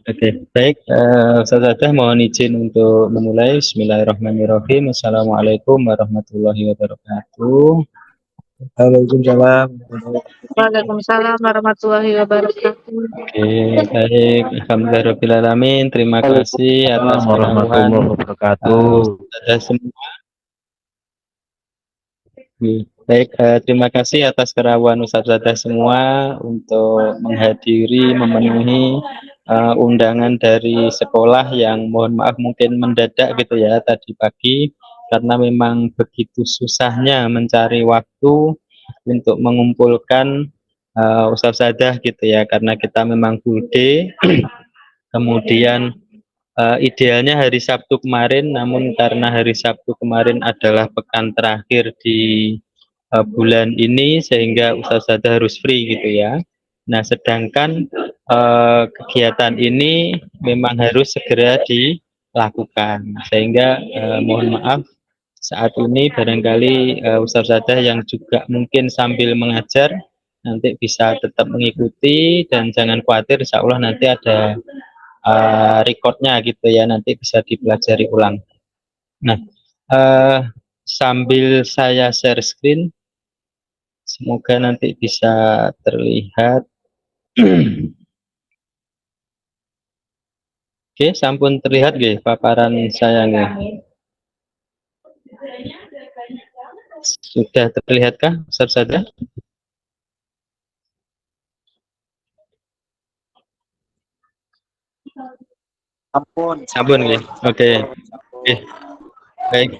Oke, baik. Ustazah mohon izin untuk memulai. Bismillahirrahmanirrahim. Assalamualaikum warahmatullahi wabarakatuh. Waalaikumsalam. Waalaikumsalam warahmatullahi wabarakatuh. Oke, baik. Alhamdulillahirrahmanirrahim. Terima kasih atas Waalaikumsalam kerawan warahmatullahi wabarakatuh. Ustazah semua. Baik, terima kasih atas kerawan Ustazah semua untuk menghadiri, memenuhi undangan dari sekolah yang mohon maaf mungkin mendadak gitu ya tadi pagi, karena memang begitu susahnya mencari waktu untuk mengumpulkan Ustazah gitu ya, karena kita memang full day. Kemudian idealnya hari Sabtu kemarin, namun karena hari Sabtu kemarin adalah pekan terakhir di bulan ini sehingga Ustazah harus free gitu ya. Nah, sedangkan kegiatan ini memang harus segera dilakukan, sehingga mohon maaf saat ini barangkali Ustazah yang juga mungkin sambil mengajar nanti bisa tetap mengikuti dan jangan khawatir, insya Allah nanti ada recordnya gitu ya, nanti bisa dipelajari ulang. Nah, sambil saya share screen, semoga nanti bisa terlihat. Oke, sampun terlihat nggih paparan saya nggih. Sudah terlihatkah Ustazah? Sampun nggih. Oke. Oke. Baik.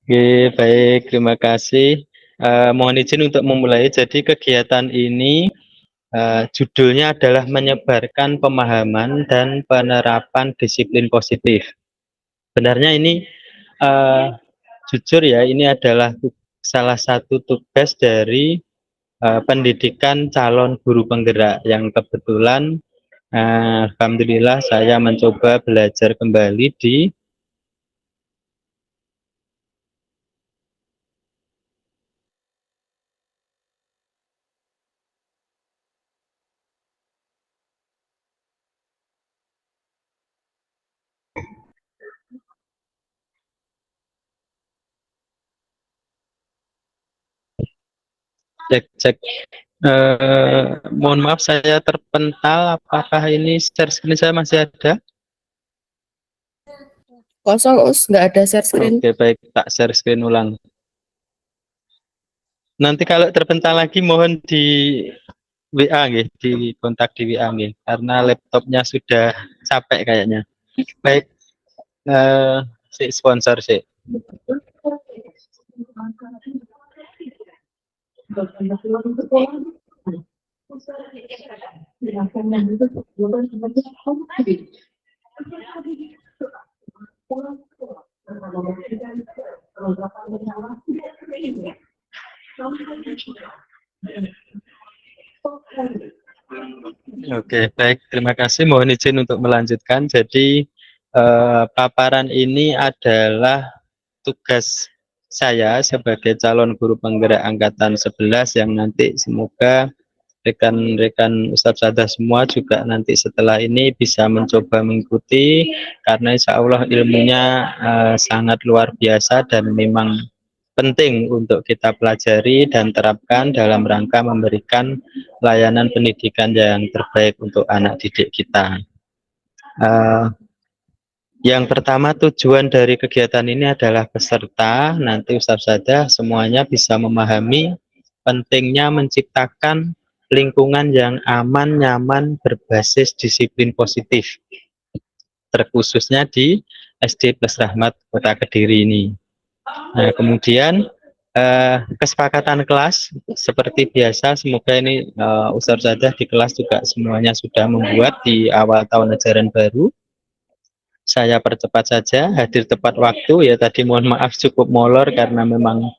Oke, baik. Terima kasih. Mohon izin untuk memulai. Jadi kegiatan ini judulnya adalah menyebarkan pemahaman dan penerapan disiplin positif. Sebenarnya ini jujur ya, ini adalah salah satu tugas dari pendidikan calon guru penggerak yang kebetulan alhamdulillah saya mencoba belajar kembali di cek. Mohon maaf saya terpental, apakah ini share screen saya masih ada? Kosong, nggak ada share screen. Oke, baik, tak share screen ulang. Nanti kalau terpental lagi mohon di WA nggih, di kontak di WA nggih, karena laptopnya sudah capek kayaknya. Baik, si sponsor sih. Oke, baik. Terima kasih. Mohon izin untuk melanjutkan. Jadi, paparan ini adalah tugas saya sebagai calon guru penggerak angkatan 11 yang nanti semoga rekan-rekan Ustazah semua juga nanti setelah ini bisa mencoba mengikuti, karena insya Allah ilmunya sangat luar biasa dan memang penting untuk kita pelajari dan terapkan dalam rangka memberikan layanan pendidikan yang terbaik untuk anak didik kita. Yang pertama, tujuan dari kegiatan ini adalah peserta nanti Ustazah semuanya bisa memahami pentingnya menciptakan lingkungan yang aman, nyaman, berbasis disiplin positif, terkhususnya di SD Plus Rahmat Kota Kediri ini. Nah, kemudian kesepakatan kelas seperti biasa, semoga ini Ustazah di kelas juga semuanya sudah membuat di awal tahun ajaran baru. Saya percepat saja, hadir tepat waktu ya, tadi mohon maaf cukup molor karena memang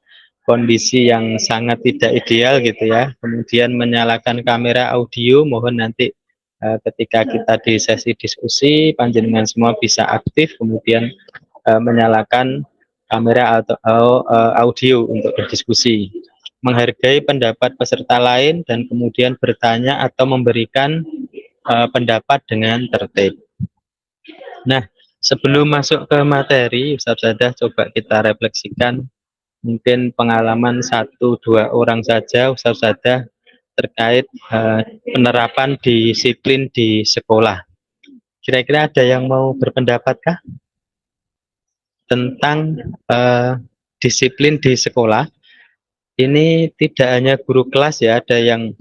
kondisi yang sangat tidak ideal gitu ya. Kemudian menyalakan kamera audio, mohon nanti ketika kita di sesi diskusi panjenengan semua bisa aktif, kemudian menyalakan kamera atau audio untuk berdiskusi. Menghargai pendapat peserta lain dan kemudian bertanya atau memberikan pendapat dengan tertib. Nah, sebelum masuk ke materi, Ustaz Sadah coba kita refleksikan mungkin pengalaman satu dua orang saja Ustaz Sadah terkait penerapan disiplin di sekolah. Kira-kira ada yang mau berpendapatkah tentang disiplin di sekolah? Ini tidak hanya guru kelas ya, ada yang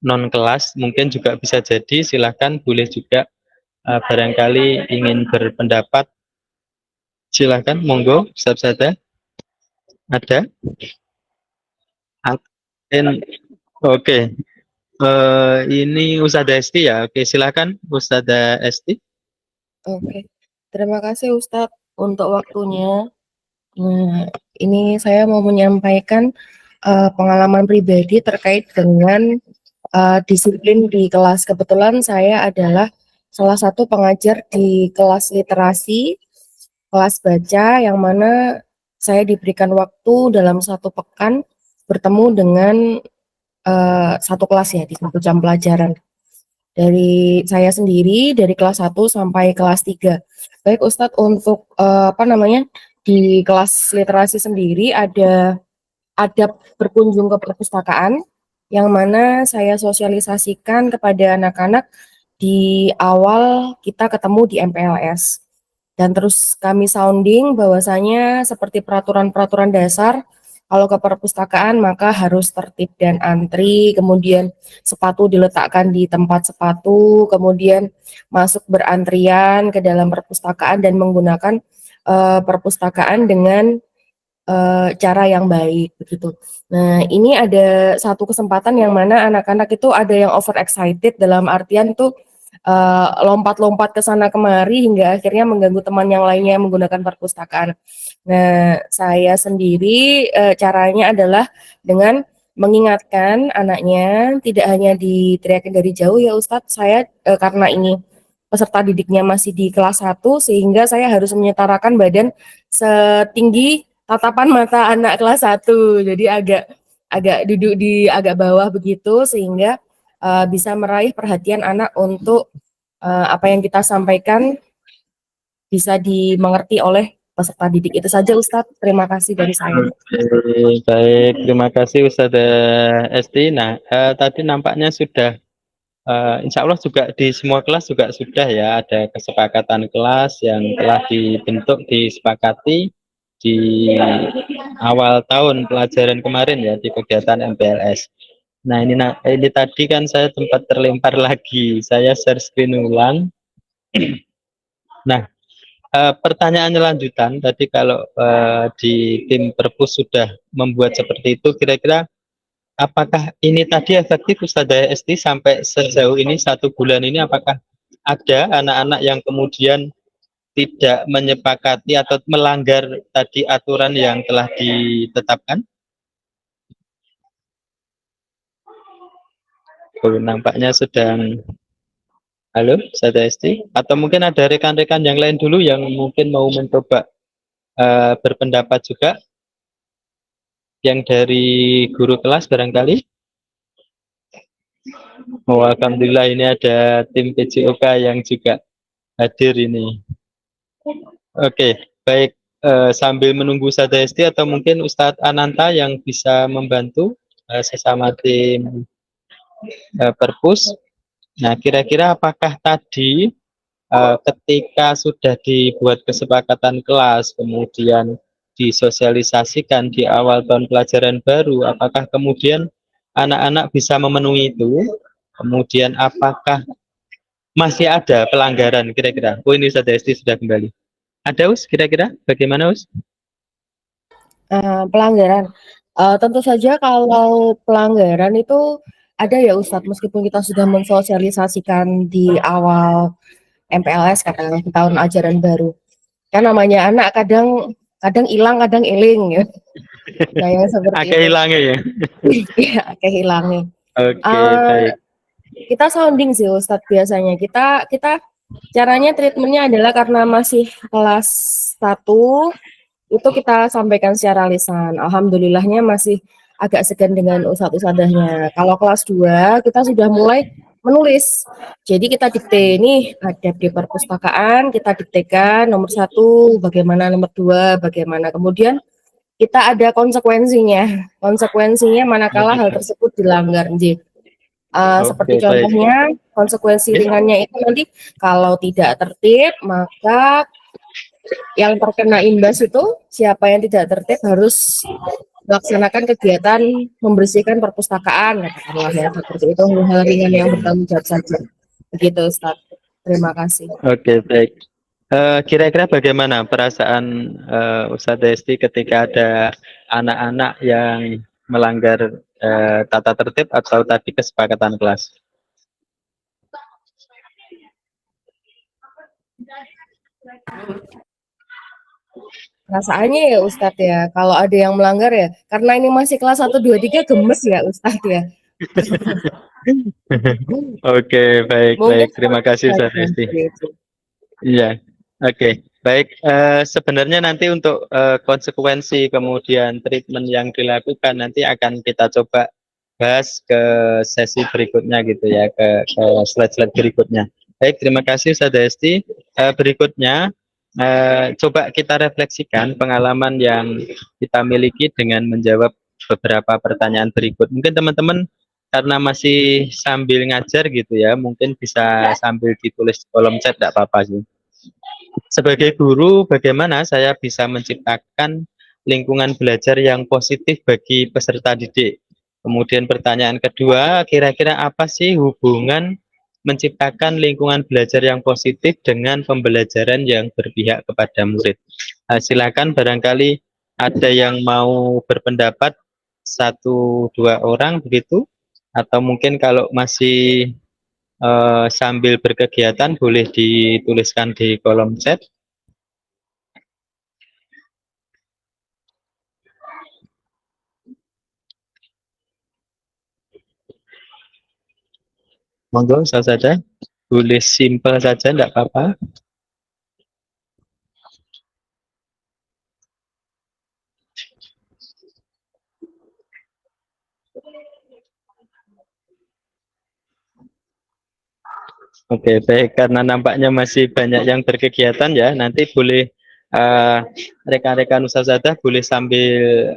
non kelas mungkin juga bisa jadi. Silahkan, boleh juga barangkali ingin berpendapat. Silahkan, monggo, Ustaz Sadah. Ada? Oke. Ini Ustazah Esti ya. Oke, silakan Ustazah Esti. Oke, terima kasih Ustadz untuk waktunya. Nah, ini saya mau menyampaikan pengalaman pribadi terkait dengan disiplin di kelas. Kebetulan saya adalah salah satu pengajar di kelas literasi, kelas baca, yang mana saya diberikan waktu dalam satu pekan bertemu dengan satu kelas ya, di satu jam pelajaran. Dari saya sendiri, dari kelas 1 sampai kelas 3. Baik Ustadz, untuk di kelas literasi sendiri ada adab berkunjung ke perpustakaan, yang mana saya sosialisasikan kepada anak-anak di awal kita ketemu di MPLS. Dan terus kami sounding bahwasanya seperti peraturan-peraturan dasar, kalau ke perpustakaan maka harus tertib dan antri, kemudian sepatu diletakkan di tempat sepatu, kemudian masuk berantrian ke dalam perpustakaan dan menggunakan perpustakaan dengan cara yang baik begitu. Nah, ini ada satu kesempatan yang mana anak-anak itu ada yang over excited, dalam artian tuh lompat-lompat ke sana kemari hingga akhirnya mengganggu teman yang lainnya menggunakan perpustakaan. Nah, saya sendiri caranya adalah dengan mengingatkan anaknya, tidak hanya diteriakin dari jauh ya Ustadz, saya karena ini peserta didiknya masih di kelas 1 sehingga saya harus menyetarakan badan setinggi tatapan mata anak kelas 1. Jadi agak duduk di agak bawah begitu sehingga bisa meraih perhatian anak untuk apa yang kita sampaikan bisa dimengerti oleh peserta didik. Itu saja Ustadz, terima kasih dari saya. Oke, baik, terima kasih Ustazah Esti. Nah, tadi nampaknya sudah, insya Allah juga di semua kelas juga sudah ya ada kesepakatan kelas yang telah dibentuk, disepakati di awal tahun pelajaran kemarin ya di kegiatan MPLS. Nah, ini tadi kan saya sempat terlempar lagi, saya share screen ulang. Nah, pertanyaan lanjutan tadi, kalau di tim Perpus sudah membuat seperti itu, kira-kira apakah ini tadi efektif Ustazah Esti sampai sejauh ini 1 bulan ini, apakah ada anak-anak yang kemudian tidak menyepakati atau melanggar tadi aturan yang telah ditetapkan? Nampaknya sedang. Halo, Ustazah Esti, atau mungkin ada rekan-rekan yang lain dulu yang mungkin mau mencoba berpendapat juga, yang dari guru kelas barangkali. Oh, alhamdulillah ini ada tim PJOK yang juga hadir ini. Oke, baik, sambil menunggu Ustazah Esti atau mungkin Ustadz Ananta yang bisa membantu sesama tim Perpus. Nah, kira-kira apakah tadi ketika sudah dibuat kesepakatan kelas, kemudian disosialisasikan di awal tahun pelajaran baru, apakah kemudian anak-anak bisa memenuhi itu? Kemudian apakah masih ada pelanggaran kira-kira? Oh, ini Ustazah Esti sudah kembali. Ada Us, kira-kira bagaimana Us? Pelanggaran, tentu saja kalau pelanggaran itu ada ya Ustadz, meskipun kita sudah mensosialisasikan di awal MPLS kadang di tahun ajaran baru. Kan namanya anak kadang hilang, kadang eling ya. Nah, yang seperti Agak itu. hilangnya ya. Iya, hilangnya. Oke, baik. Kita sounding sih Ustadz biasanya. Kita caranya treatmentnya adalah karena masih kelas 1 itu kita sampaikan secara lisan. Alhamdulillahnya masih agak segan dengan ustadz-ustadzahnya. Kalau kelas 2 kita sudah mulai menulis. Jadi kita dikte nih, ada di perpustakaan, kita diktekan nomor 1 bagaimana, nomor 2 bagaimana. Kemudian kita ada konsekuensinya. Konsekuensinya manakala hal tersebut dilanggar. Seperti Oke, baik. contohnya konsekuensi ringannya itu nanti kalau tidak tertib maka yang terkena imbas itu siapa yang tidak tertib harus melaksanakan kegiatan membersihkan perpustakaan, katakanlah ya seperti itu, hal ringan yang bertanggung jawab saja. Begitu, Ustaz. Terima kasih. Oke, baik. Kira-kira bagaimana perasaan Ustadz Desti ketika ada anak-anak yang melanggar tata tertib atau tadi kesepakatan kelas? Perasaannya ya Ustadz ya, kalau ada yang melanggar ya, karena ini masih kelas 1, 2, 3 gemes ya Ustadz ya. Oke, baik, Mungkin baik. Terima kasih Ustadz saja Desti. gitu. Iya, oke, baik. Sebenarnya nanti untuk konsekuensi kemudian treatment yang dilakukan nanti akan kita coba bahas ke sesi berikutnya gitu ya, ke slide-slide berikutnya. Baik, terima kasih Ustaz Desti. Berikutnya coba kita refleksikan pengalaman yang kita miliki dengan menjawab beberapa pertanyaan berikut. Mungkin teman-teman karena masih sambil ngajar gitu ya, mungkin bisa sambil ditulis di kolom chat, tidak apa-apa sih. Sebagai guru, bagaimana saya bisa menciptakan lingkungan belajar yang positif bagi peserta didik? Kemudian pertanyaan kedua, kira-kira apa sih hubungan menciptakan lingkungan belajar yang positif dengan pembelajaran yang berpihak kepada murid? Silakan barangkali ada yang mau berpendapat, 1-2 orang begitu, atau mungkin kalau masih sambil berkegiatan boleh dituliskan di kolom chat. Monggo saja, boleh simple saja, tidak apa-apa. Oke, baik, karena nampaknya masih banyak yang berkegiatan ya, nanti boleh rekan-rekan usahadah boleh sambil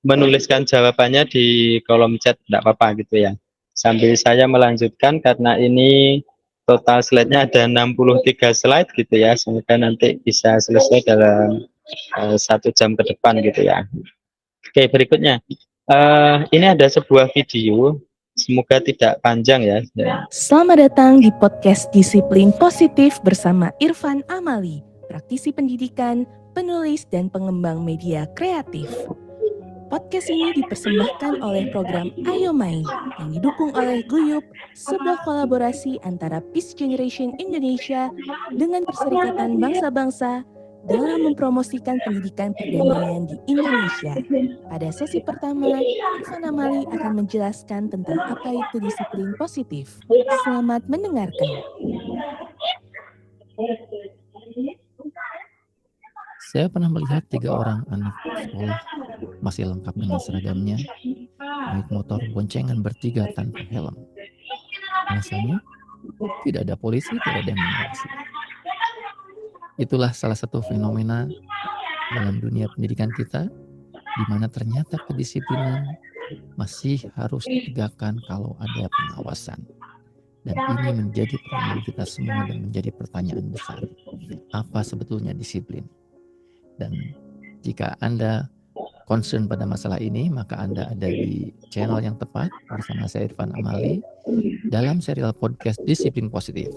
menuliskan jawabannya di kolom chat, tidak apa-apa gitu ya. Sambil saya melanjutkan karena ini total slide-nya ada 63 slide gitu ya, semoga nanti bisa selesai dalam 1 jam ke depan gitu ya. Oke, berikutnya ini ada sebuah video. Semoga tidak panjang ya. Selamat datang di podcast Disiplin Positif bersama Irfan Amali, praktisi pendidikan, penulis, dan pengembang media kreatif. Podcast ini dipersembahkan oleh program Ayo Main yang didukung oleh Guyup, sebuah kolaborasi antara Peace Generation Indonesia dengan Perserikatan Bangsa-Bangsa dalam mempromosikan pendidikan perdamaian di Indonesia. Pada sesi pertama, Irfan Amali akan menjelaskan tentang apa itu disiplin positif. Selamat mendengarkan. Saya pernah melihat 3 orang anak sekolah masih lengkap dengan seragamnya, naik motor boncengan bertiga tanpa helm. Alasannya, tidak ada polisi, tidak ada yang mengawasi. Itulah salah satu fenomena dalam dunia pendidikan kita, di mana ternyata kedisiplinan masih harus ditegakkan kalau ada pengawasan. Dan ini menjadi problem kita semua dan menjadi pertanyaan besar. Apa sebetulnya disiplin? Dan jika Anda concern pada masalah ini, maka Anda ada di channel yang tepat bersama saya Irfan Amali dalam serial podcast Disiplin Positif.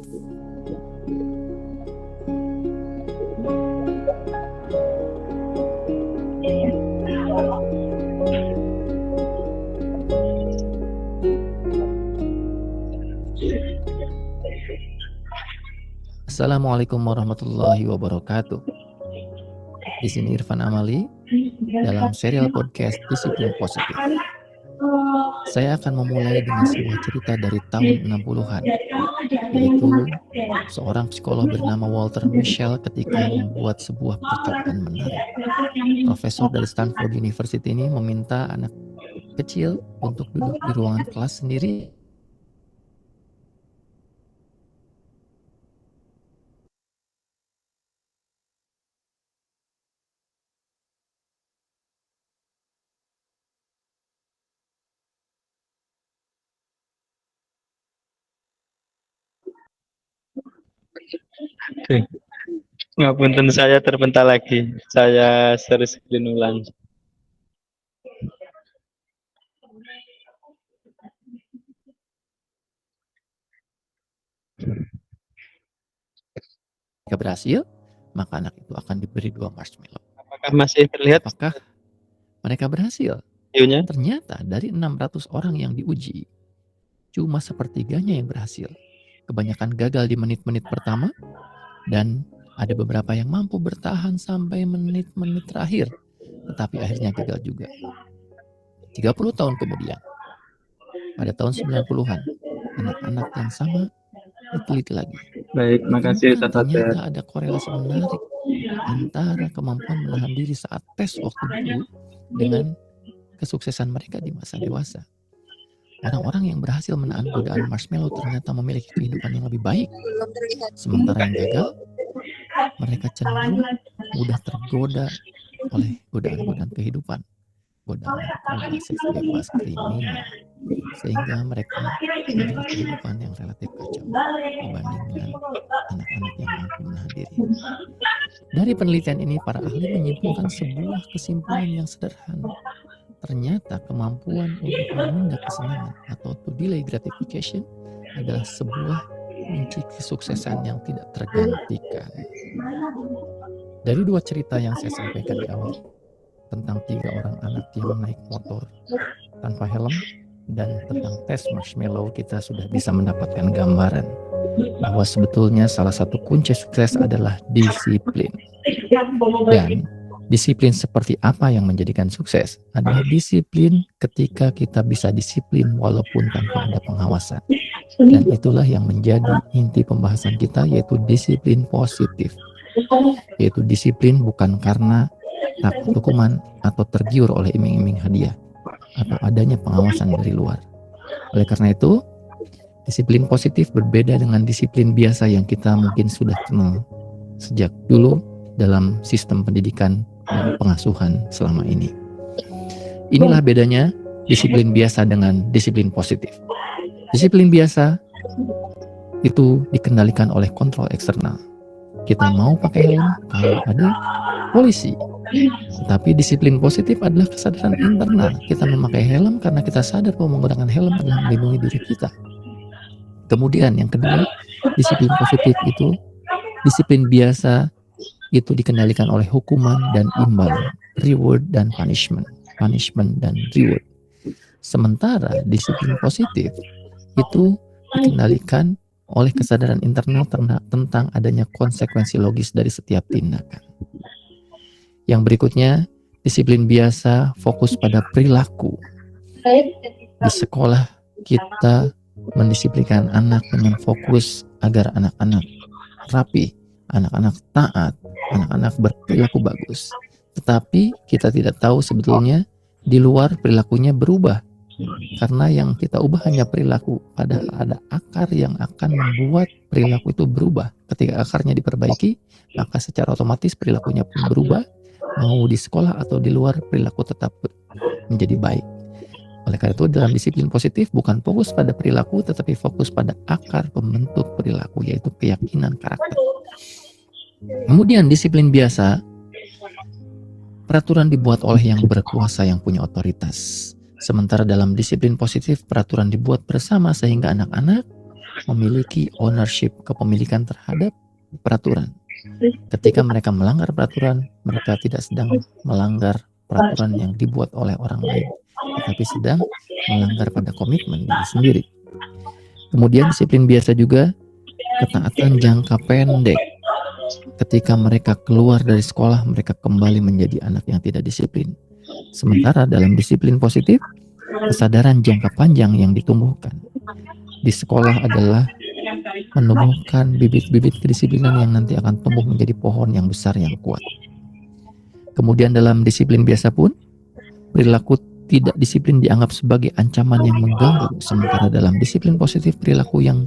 Assalamualaikum warahmatullahi wabarakatuh. Di sini Irfan Amali dalam serial podcast Disiplin Positif. Saya akan memulai dengan sebuah cerita dari tahun 60-an, yaitu seorang psikolog bernama Walter Mischel ketika membuat sebuah percobaan menarik. Profesor dari Stanford University ini meminta anak kecil untuk duduk di ruangan kelas sendiri Oke. Ngapunten saya terbentar lagi. Saya share screen ulang. Jika berhasil, maka anak itu akan diberi 2 marshmallow. Apakah masih terlihat Apakah mereka berhasil? videonya? Ternyata dari 600 orang yang diuji, cuma sepertiganya yang berhasil. Kebanyakan gagal di menit-menit pertama, dan ada beberapa yang mampu bertahan sampai menit-menit terakhir, tetapi akhirnya gagal juga. 30 tahun kemudian, pada tahun 90-an, anak-anak yang sama diteliti lagi. Baik, makasih Ditemukan Ustaz Fajar. ternyata ada korelasi menarik antara kemampuan menahan diri saat tes waktu dulu dengan kesuksesan mereka di masa dewasa. Orang-orang yang berhasil menahan godaan marshmallow ternyata memiliki kehidupan yang lebih baik. Sementara yang gagal, mereka cenderung mudah tergoda oleh godaan-godaan kehidupan. Godaan narkoba, seks bebas, kriminal. Sehingga mereka memiliki kehidupan yang relatif kacau dibanding dengan anak-anak yang mampu menahan diri. Dari penelitian ini, para ahli menyimpulkan sebuah kesimpulan yang sederhana. Ternyata kemampuan untuk menunda kesenangan atau to delay gratification adalah sebuah kunci kesuksesan yang tidak tergantikan. Dari 2 cerita yang saya sampaikan di awal tentang 3 orang anak yang naik motor tanpa helm dan tentang tes marshmallow, kita sudah bisa mendapatkan gambaran bahwa sebetulnya salah satu kunci sukses adalah disiplin. Dan disiplin seperti apa yang menjadikan sukses? Adalah disiplin ketika kita bisa disiplin walaupun tanpa ada pengawasan. Dan itulah yang menjadi inti pembahasan kita, yaitu disiplin positif. Yaitu disiplin bukan karena takut hukuman atau tergiur oleh iming-iming hadiah atau adanya pengawasan dari luar. Oleh karena itu, disiplin positif berbeda dengan disiplin biasa yang kita mungkin sudah kenal sejak dulu dalam sistem pendidikan dan pengasuhan selama ini. Inilah bedanya disiplin biasa dengan disiplin positif. Disiplin biasa itu dikendalikan oleh kontrol eksternal. Kita mau pakai helm kalau ada polisi. Tetapi disiplin positif adalah kesadaran internal. Kita memakai helm karena kita sadar bahwa menggunakan helm adalah melindungi diri kita. Kemudian yang kedua, disiplin positif itu, disiplin biasa itu dikendalikan oleh hukuman dan imbalan, reward dan punishment dan reward. Sementara disiplin positif itu dikendalikan oleh kesadaran internal tentang adanya konsekuensi logis dari setiap tindakan. Yang berikutnya, disiplin biasa fokus pada perilaku. Di sekolah kita mendisiplinkan anak dengan fokus agar anak-anak rapi, anak-anak taat, anak-anak berperilaku bagus. Tetapi kita tidak tahu sebetulnya di luar perilakunya berubah. Karena yang kita ubah hanya perilaku, padahal ada akar yang akan membuat perilaku itu berubah. Ketika akarnya diperbaiki, maka secara otomatis perilakunya pun berubah. Mau di sekolah atau di luar, perilaku tetap menjadi baik. Oleh karena itu, dalam disiplin positif bukan fokus pada perilaku, tetapi fokus pada akar pembentuk perilaku, yaitu keyakinan karakter. Kemudian disiplin biasa, peraturan dibuat oleh yang berkuasa, yang punya otoritas. Sementara dalam disiplin positif, peraturan dibuat bersama sehingga anak-anak memiliki ownership, kepemilikan terhadap peraturan. Ketika mereka melanggar peraturan, mereka tidak sedang melanggar peraturan yang dibuat oleh orang lain, tetapi sedang melanggar pada komitmen diri sendiri. Kemudian disiplin biasa juga ketaatan jangka pendek. Ketika mereka keluar dari sekolah, mereka kembali menjadi anak yang tidak disiplin. Sementara dalam disiplin positif, kesadaran jangka panjang yang ditumbuhkan di sekolah adalah menumbuhkan bibit-bibit kedisiplinan yang nanti akan tumbuh menjadi pohon yang besar yang kuat. Kemudian dalam disiplin biasa pun, perilaku tidak disiplin dianggap sebagai ancaman yang mengganggu. Sementara dalam disiplin positif, perilaku yang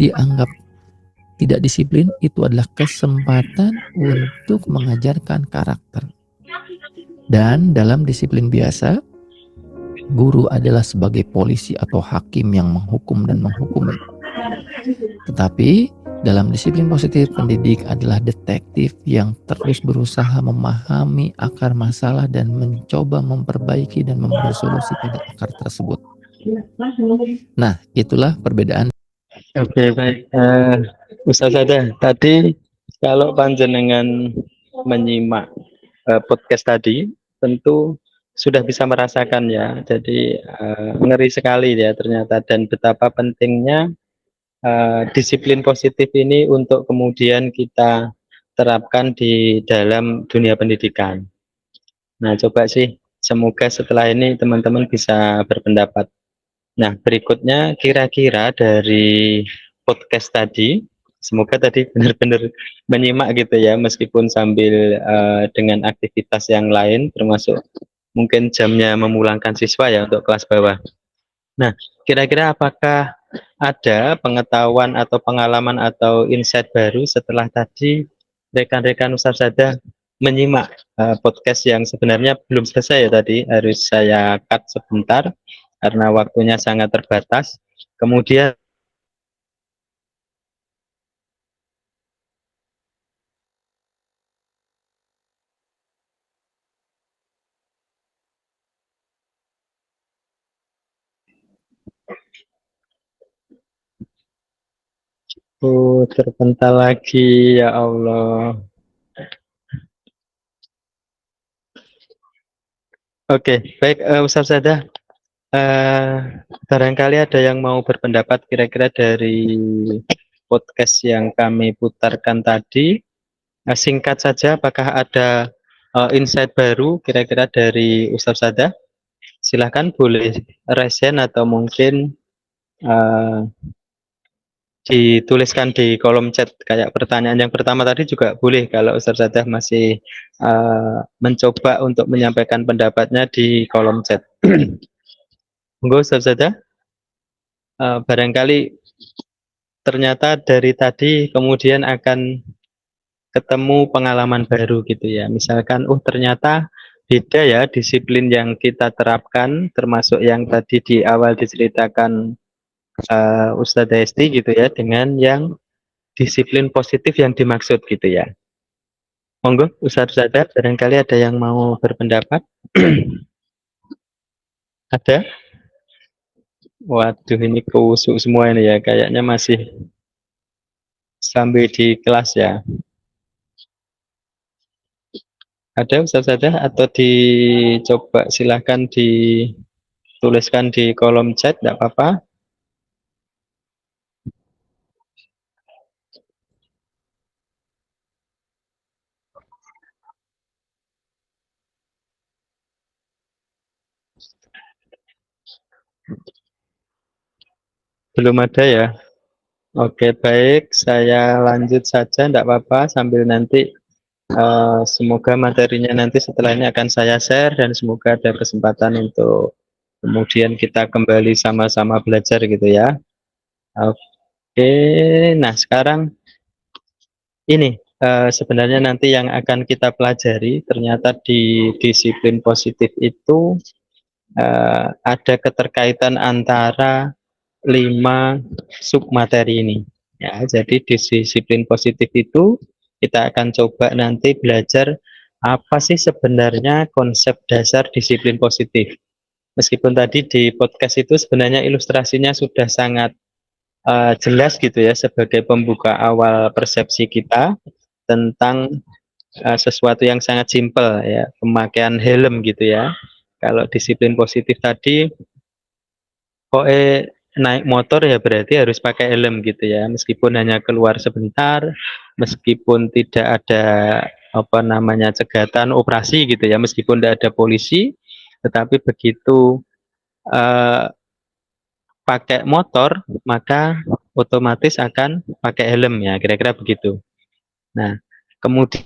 dianggap tidak disiplin itu adalah kesempatan untuk mengajarkan karakter. Dan dalam disiplin biasa, guru adalah sebagai polisi atau hakim yang menghukum dan menghukumi. Tetapi Dalam disiplin positif, pendidik adalah detektif yang terus berusaha memahami akar masalah dan mencoba memperbaiki dan memberi solusi pada akar tersebut. Nah, itulah perbedaan. Oke, baik. Ustaz Sada, tadi kalau panjenengan menyimak podcast tadi, tentu sudah bisa merasakan ya. Jadi ngeri sekali ya ternyata, dan betapa pentingnya disiplin positif ini untuk kemudian kita terapkan di dalam dunia pendidikan. Nah, coba sih, semoga setelah ini teman-teman bisa berpendapat. Nah, berikutnya kira-kira dari podcast tadi, semoga tadi benar-benar menyimak gitu ya, meskipun sambil dengan aktivitas yang lain, termasuk mungkin jamnya memulangkan siswa ya untuk kelas bawah. Nah, kira-kira apakah ada pengetahuan atau pengalaman atau insight baru setelah tadi rekan-rekan Ustaz Sada menyimak podcast yang sebenarnya belum selesai ya, tadi harus saya cut sebentar karena waktunya sangat terbatas. Kemudian terpental lagi, ya Allah. Oke, baik Ustaz Sada. Eh, Barangkali ada yang mau berpendapat kira-kira dari podcast yang kami putarkan tadi. Singkat saja, apakah ada insight baru kira-kira dari Ustaz Sada? Silahkan boleh resen atau mungkin eh, dituliskan di kolom chat kayak pertanyaan yang pertama tadi juga boleh kalau Ustaz Sada masih mencoba untuk menyampaikan pendapatnya di kolom chat. Monggo Ustaz Sada. Barangkali ternyata dari tadi kemudian akan ketemu pengalaman baru gitu ya. Misalkan, ternyata beda ya disiplin yang kita terapkan, termasuk yang tadi di awal diceritakan Ustadz Hesti gitu ya, dengan yang disiplin positif yang dimaksud gitu ya. Monggo Ustadz Zadar, barangkali ada yang mau berpendapat. Ada? Waduh, ini kusuk semua ini ya, kayaknya masih sampai di kelas ya. Ada Ustaz Sada atau dicoba silahkan dituliskan di kolom chat, tidak apa-apa. Belum ada ya. Oke, baik, saya lanjut saja, tidak apa-apa, sambil nanti semoga materinya nanti setelah ini akan saya share dan semoga ada kesempatan untuk kemudian kita kembali sama-sama belajar gitu ya. Oke, nah sekarang ini sebenarnya nanti yang akan kita pelajari ternyata di disiplin positif itu ada keterkaitan antara 5 submateri ini. Ya, jadi di disiplin positif itu kita akan coba nanti belajar apa sih sebenarnya konsep dasar disiplin positif. Meskipun tadi di podcast itu sebenarnya ilustrasinya sudah sangat jelas gitu ya sebagai pembuka awal persepsi kita tentang sesuatu yang sangat simpel ya, pemakaian helm gitu ya. Kalau disiplin positif tadi, naik motor ya berarti harus pakai helm gitu ya, meskipun hanya keluar sebentar, meskipun tidak ada apa namanya cegatan operasi gitu ya, meskipun tidak ada polisi, tetapi begitu eh, pakai motor maka otomatis akan pakai helm ya, kira-kira begitu. Nah, kemudian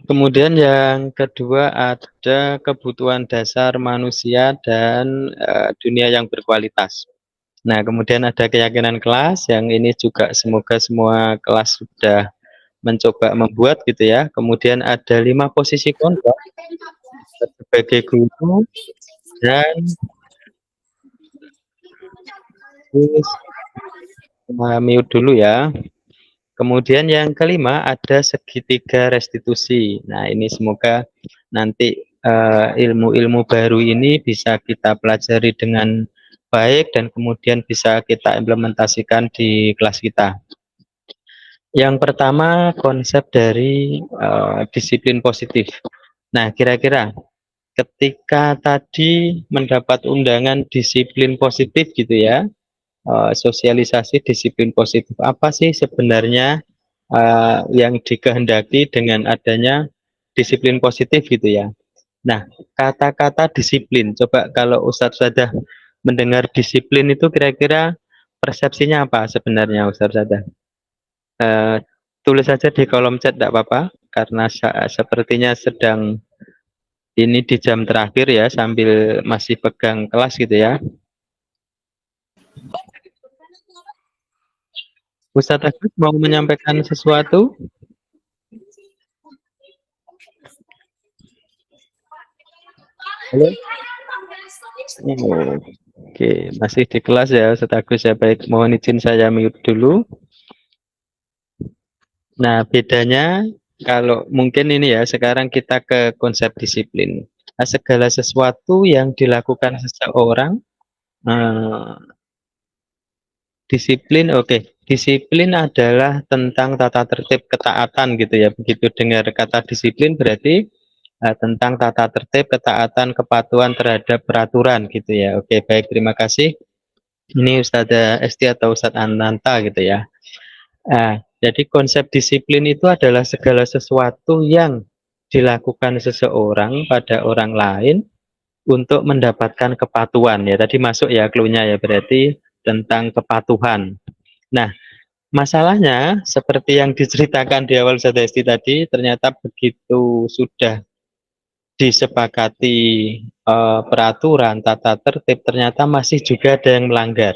Kemudian yang kedua ada kebutuhan dasar manusia dan dunia yang berkualitas. Nah, kemudian ada keyakinan kelas yang ini juga semoga semua kelas sudah mencoba membuat gitu ya. Kemudian ada 5 posisi kontrol sebagai guru dan mute dulu ya. Kemudian yang kelima ada segitiga restitusi. Nah, ini semoga nanti ilmu-ilmu baru ini bisa kita pelajari dengan baik dan kemudian bisa kita implementasikan di kelas kita. Yang pertama konsep dari disiplin positif. Nah, kira-kira ketika tadi mendapat undangan disiplin positif gitu ya, sosialisasi disiplin positif apa sih sebenarnya yang dikehendaki dengan adanya disiplin positif gitu ya. Nah, kata-kata disiplin, coba kalau Ustadz sudah mendengar disiplin itu kira-kira persepsinya apa sebenarnya Ustadz Sada? Tulis saja di kolom chat tidak apa-apa, karena sepertinya sedang ini di jam terakhir ya, sambil masih pegang kelas gitu ya. Ustadz Agus mau menyampaikan sesuatu? Halo? Oh, oke, masih di kelas ya Ustadz Agus ya. Baik, mohon izin saya mute dulu. Nah, bedanya kalau mungkin ini ya, sekarang kita ke konsep disiplin. Nah, segala sesuatu yang dilakukan seseorang, eh, disiplin, oke. Disiplin adalah tentang tata tertib ketaatan gitu ya. Begitu dengar kata disiplin berarti tentang tata tertib ketaatan kepatuhan terhadap peraturan gitu ya. Oke, baik, terima kasih. Ini Ustazah Esti atau Ustadz Ananta gitu ya. Jadi konsep disiplin itu adalah segala sesuatu yang dilakukan seseorang pada orang lain untuk mendapatkan kepatuhan ya. Tadi masuk ya clue-nya ya, berarti tentang kepatuhan. Nah, masalahnya seperti yang diceritakan di awal Sadesti tadi, ternyata begitu sudah disepakati peraturan tata tertib, ternyata masih juga ada yang melanggar.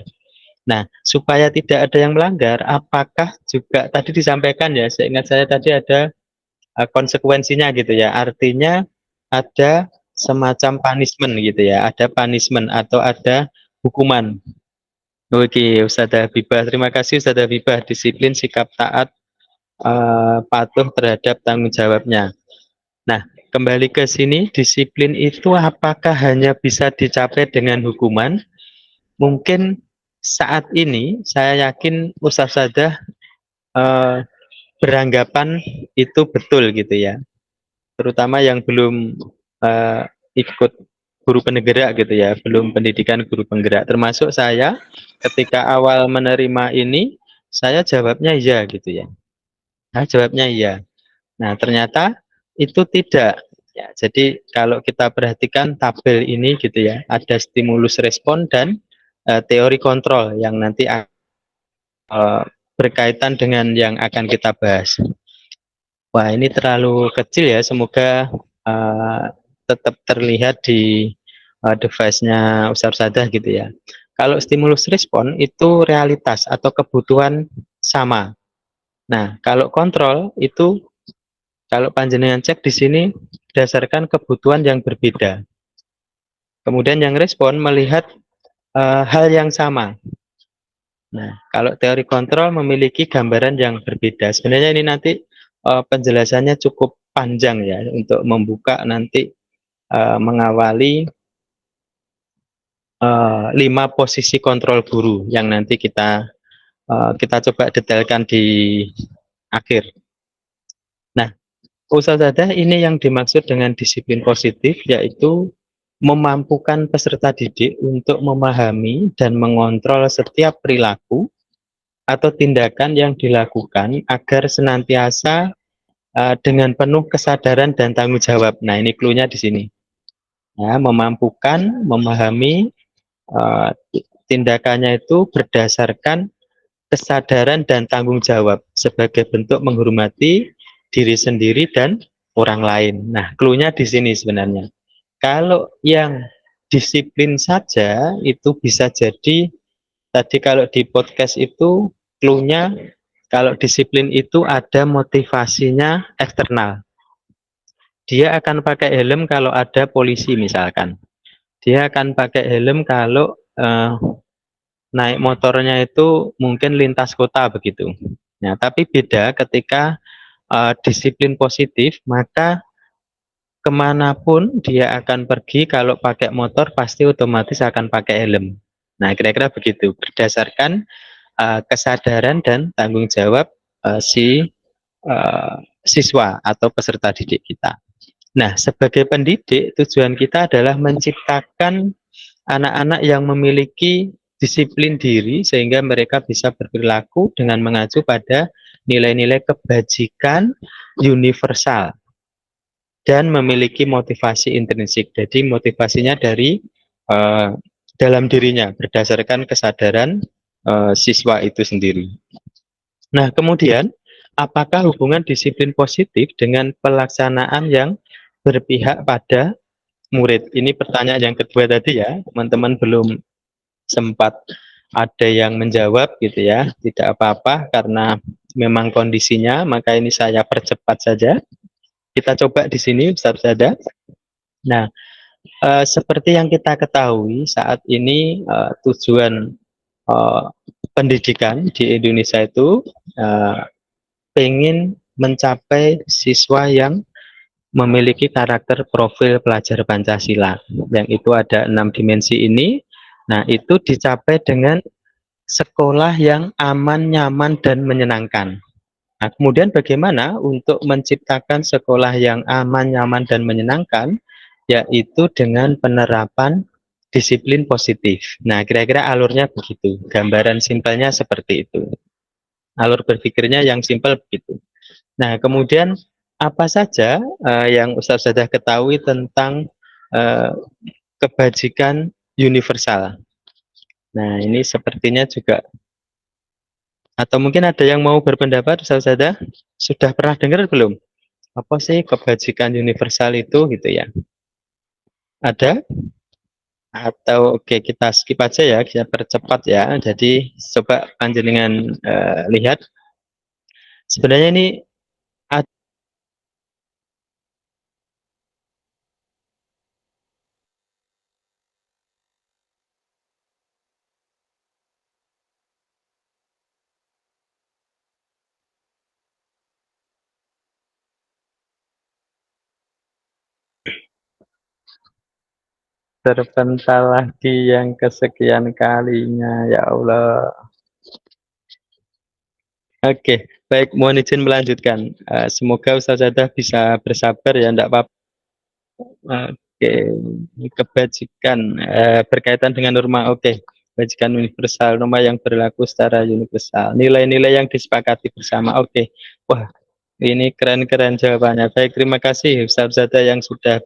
Nah, supaya tidak ada yang melanggar, apakah juga tadi disampaikan ya, seingat saya tadi ada konsekuensinya gitu ya. Artinya ada semacam punishment gitu ya, ada punishment atau ada hukuman. Oke, Ustazah Habibah, terima kasih Ustazah Habibah. Disiplin, sikap taat, patuh terhadap tanggung jawabnya. Nah, kembali ke sini, disiplin itu apakah hanya bisa dicapai dengan hukuman? Mungkin saat ini saya yakin Ustazah beranggapan itu betul gitu ya. Terutama yang belum ikut guru penggerak gitu ya, belum pendidikan guru penggerak. Termasuk saya ketika awal menerima ini, saya jawabnya iya gitu ya. Nah, jawabnya iya. Nah, ternyata itu tidak. Ya, jadi kalau kita perhatikan tabel ini gitu ya, ada stimulus respon dan teori kontrol yang nanti berkaitan dengan yang akan kita bahas. Wah, ini terlalu kecil ya, semoga tetap terlihat di device-nya Ustaz Sadah gitu ya. Kalau stimulus respon itu realitas atau kebutuhan sama. Nah, kalau kontrol itu kalau panjenengan cek di sini berdasarkan kebutuhan yang berbeda. Kemudian yang respon melihat hal yang sama. Nah, kalau teori kontrol memiliki gambaran yang berbeda. Sebenarnya ini nanti penjelasannya cukup panjang ya untuk membuka nanti mengawali 5 posisi kontrol guru yang nanti kita coba detailkan di akhir. Nah, Ustazah, ini yang dimaksud dengan disiplin positif yaitu memampukan peserta didik untuk memahami dan mengontrol setiap perilaku atau tindakan yang dilakukan agar senantiasa dengan penuh kesadaran dan tanggung jawab. Nah, ini clue-nya di sini. Ya, memampukan, memahami tindakannya itu berdasarkan kesadaran dan tanggung jawab sebagai bentuk menghormati diri sendiri dan orang lain. Nah, clue-nya di sini sebenarnya. Kalau yang disiplin saja itu bisa jadi tadi kalau di podcast itu clue-nya kalau disiplin itu ada motivasinya eksternal. Dia akan pakai helm kalau ada polisi misalkan. Dia akan pakai helm kalau naik motornya itu mungkin lintas kota begitu. Nah, tapi beda ketika disiplin positif, maka kemanapun dia akan pergi kalau pakai motor pasti otomatis akan pakai helm. Nah, kira-kira begitu berdasarkan kesadaran dan tanggung jawab si siswa atau peserta didik kita. Nah, sebagai pendidik tujuan kita adalah menciptakan anak-anak yang memiliki disiplin diri sehingga mereka bisa berperilaku dengan mengacu pada nilai-nilai kebajikan universal dan memiliki motivasi intrinsik. Jadi motivasinya dari dalam dirinya berdasarkan kesadaran siswa itu sendiri. Nah, kemudian apakah hubungan disiplin positif dengan pelaksanaan yang berpihak pada murid? Ini pertanyaan yang kedua tadi ya, teman-teman belum sempat ada yang menjawab gitu ya, tidak apa-apa karena memang kondisinya, maka ini saya percepat saja. Kita coba di sini Ustaz Sada. Nah, seperti yang kita ketahui saat ini tujuan pendidikan di Indonesia itu pengen mencapai siswa yang memiliki karakter profil pelajar Pancasila, yang itu ada 6 dimensi ini. Nah, itu dicapai dengan sekolah yang aman, nyaman, dan menyenangkan. Nah, kemudian bagaimana untuk menciptakan sekolah yang aman, nyaman, dan menyenangkan? Yaitu dengan penerapan disiplin positif. Nah, kira-kira alurnya begitu. Gambaran simpelnya seperti itu. Alur berpikirnya yang simpel begitu. Nah, kemudian apa saja yang Ustaz sudah ketahui tentang kebajikan universal? Nah, ini sepertinya juga, atau mungkin ada yang mau berpendapat, Ustaz sudah pernah dengar belum? Apa sih kebajikan universal itu gitu ya? Ada? Atau oke, kita skip aja ya, kita percepat ya. Jadi coba panjenengan lihat. Sebenarnya ini terpental lagi yang kesekian kalinya, ya Allah. Oke, baik, mohon izin melanjutkan. Semoga Ustaz Zadah bisa bersabar ya, enggak apa-apa. Oke, kebajikan berkaitan dengan norma. Oke, kebajikan universal, norma yang berlaku secara universal. Nilai-nilai yang disepakati bersama. Oke, wah, ini keren-keren jawabannya. Baik, terima kasih Ustaz Zada yang sudah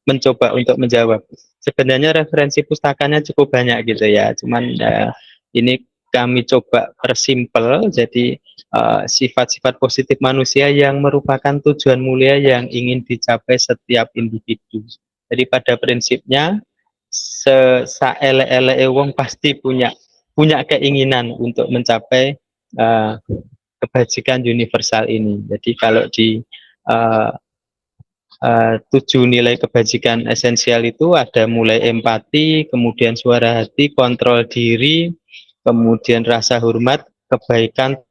mencoba untuk menjawab. Sebenarnya referensi pustakanya cukup banyak gitu ya. Cuman ini kami coba persimpel jadi sifat-sifat positif manusia yang merupakan tujuan mulia yang ingin dicapai setiap individu. Jadi pada prinsipnya saele-ele wong pasti punya keinginan untuk mencapai kebajikan universal ini. Jadi kalau di 7 nilai kebajikan esensial itu ada mulai empati, kemudian suara hati, kontrol diri, kemudian rasa hormat, kebaikan.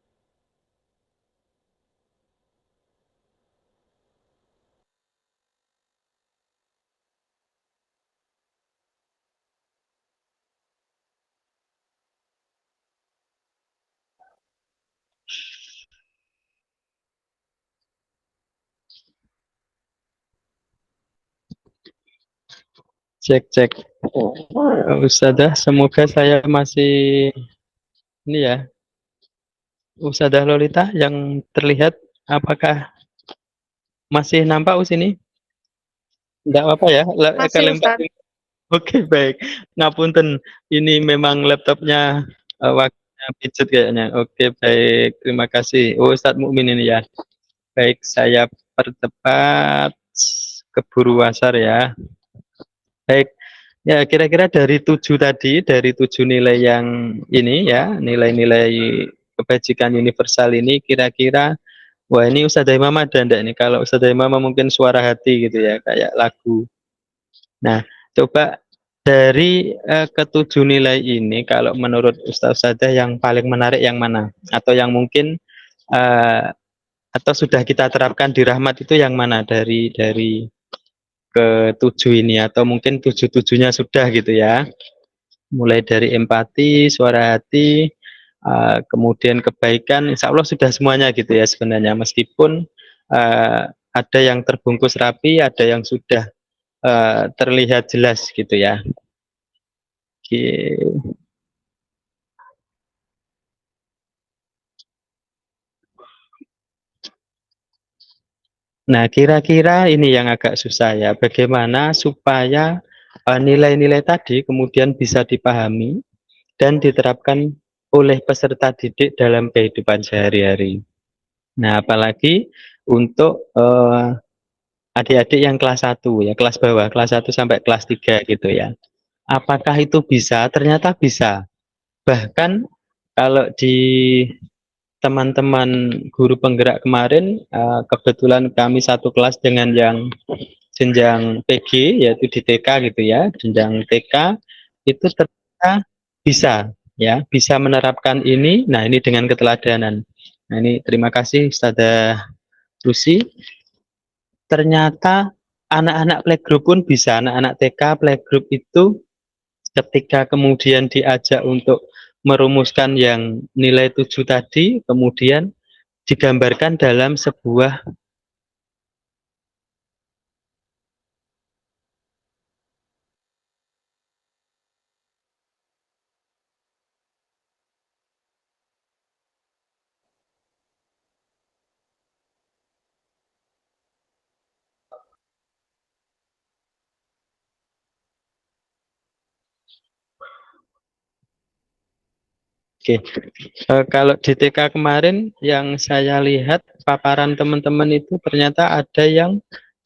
Cek. Ustazah, semoga saya masih ini ya. Ustazah Lolita yang terlihat, apakah masih nampak sini? Enggak apa-apa ya. Masih, Ustaz. Oke, baik. Ngapunten, ini memang laptopnya waktunya pijet kayaknya. Oke, baik. Terima kasih. Oh, Ustadz Mukmin ini ya. Baik, saya dipercepat, keburu asar ya. Baik, ya kira-kira dari 7 tadi, dari 7 nilai yang ini ya, nilai-nilai kebajikan universal ini kira-kira, wah ini Ustadzah Imam ada ndak ini? Kalau Ustadzah Imam mungkin suara hati gitu ya, kayak lagu. Nah, coba dari ketujuh nilai ini, kalau menurut Ustadzah yang paling menarik yang mana? Atau yang mungkin eh, atau sudah kita terapkan di Rahmat itu yang mana dari ketujuh ini atau mungkin tujuh-tujuhnya sudah gitu ya. Mulai dari empati, suara hati, kemudian kebaikan, insya Allah sudah semuanya gitu ya sebenarnya. Meskipun ada yang terbungkus rapi, ada yang sudah terlihat jelas gitu ya. Oke. Nah, kira-kira ini yang agak susah ya. Bagaimana supaya nilai-nilai tadi kemudian bisa dipahami dan diterapkan oleh peserta didik dalam kehidupan sehari-hari. Nah, apalagi untuk adik-adik yang kelas 1 ya, kelas bawah, kelas 1 sampai kelas 3 gitu ya. Apakah itu bisa? Ternyata bisa. Bahkan kalau di teman-teman guru penggerak kemarin, kebetulan kami satu kelas dengan yang jenjang PG, yaitu di TK gitu ya, jenjang TK, itu ternyata bisa, ya, bisa menerapkan ini. Nah, ini dengan keteladanan. Nah, ini terima kasih Ustazah Lucy. Ternyata anak-anak playgroup pun bisa, anak-anak TK playgroup itu ketika kemudian diajak untuk merumuskan yang nilai 7 tadi, kemudian digambarkan dalam sebuah Oke, kalau di TK kemarin yang saya lihat paparan teman-teman itu ternyata ada yang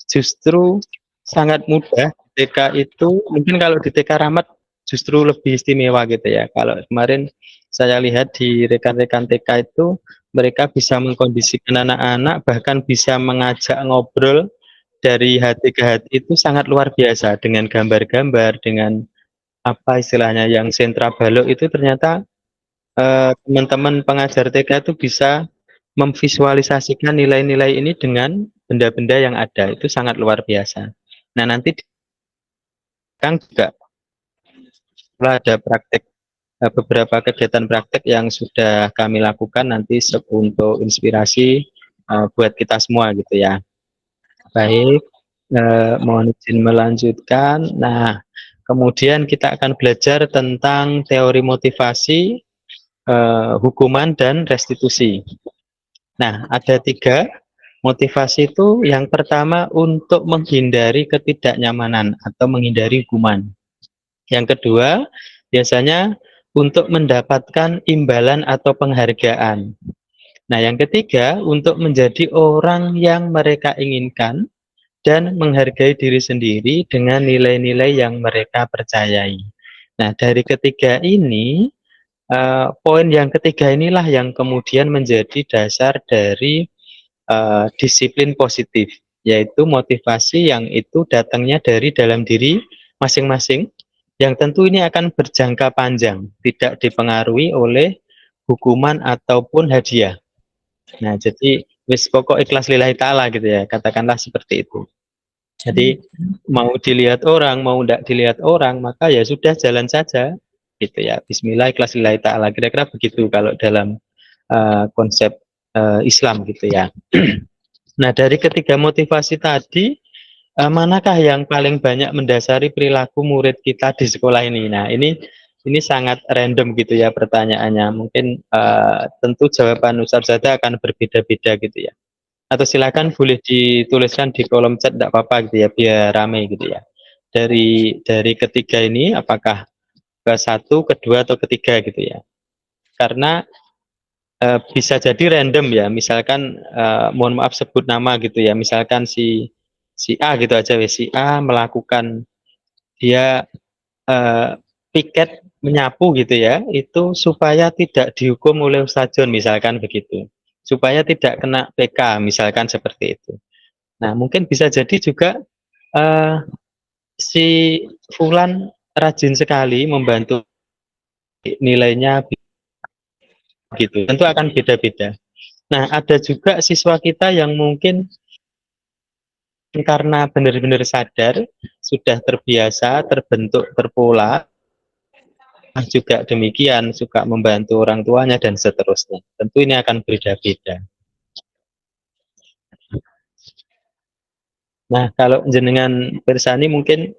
justru sangat mudah. TK itu mungkin kalau di TK Rahmat justru lebih istimewa gitu ya. Kalau kemarin saya lihat di rekan-rekan TK itu mereka bisa mengkondisikan anak-anak, bahkan bisa mengajak ngobrol dari hati ke hati itu sangat luar biasa dengan gambar-gambar, dengan apa istilahnya yang sentra balok itu ternyata teman-teman pengajar TK itu bisa memvisualisasikan nilai-nilai ini dengan benda-benda yang ada, itu sangat luar biasa. Nah, nanti kan juga ada praktek beberapa kegiatan praktek yang sudah kami lakukan nanti untuk inspirasi buat kita semua gitu ya. Baik, mohon izin melanjutkan. Nah, kemudian kita akan belajar tentang teori motivasi, hukuman dan restitusi. Nah, ada 3 motivasi itu. Yang pertama untuk menghindari ketidaknyamanan atau menghindari hukuman. Yang kedua, biasanya untuk mendapatkan imbalan atau penghargaan. Nah, yang ketiga, untuk menjadi orang yang mereka inginkan dan menghargai diri sendiri dengan nilai-nilai yang mereka percayai. Nah, dari ketiga ini, poin yang ketiga inilah yang kemudian menjadi dasar dari disiplin positif, yaitu motivasi yang itu datangnya dari dalam diri masing-masing, yang tentu ini akan berjangka panjang, tidak dipengaruhi oleh hukuman ataupun hadiah. Nah, jadi wis pokok ikhlas lillahi ta'ala gitu ya, katakanlah seperti itu. Jadi mau dilihat orang, mau tidak dilihat orang, maka ya sudah jalan saja gitu ya. Bismillah ikhlas lillahi ta'ala. Kira-kira begitu kalau dalam konsep Islam gitu ya. Nah, dari ketiga motivasi tadi, manakah yang paling banyak mendasari perilaku murid kita di sekolah ini? Nah, ini sangat random gitu ya pertanyaannya. Mungkin tentu jawaban Ustazah akan berbeda-beda gitu ya. Atau silakan boleh dituliskan di kolom chat, tidak apa-apa gitu ya, biar rame gitu ya. Dari ketiga ini, apakah ke 1, kedua atau ketiga gitu ya? Karena bisa jadi random ya, misalkan mohon maaf sebut nama gitu ya, misalkan si si A gitu aja, si A melakukan dia piket menyapu gitu ya, itu supaya tidak dihukum oleh Ustaz John misalkan begitu, supaya tidak kena PK misalkan seperti itu. Nah mungkin bisa jadi juga eh, si Fulan rajin sekali membantu, nilainya gitu, tentu akan beda-beda. Nah ada juga siswa kita yang mungkin karena benar-benar sadar, sudah terbiasa, terbentuk, terpola, juga demikian, suka membantu orang tuanya dan seterusnya. Tentu ini akan beda-beda. Nah, kalau jenengan bersani mungkin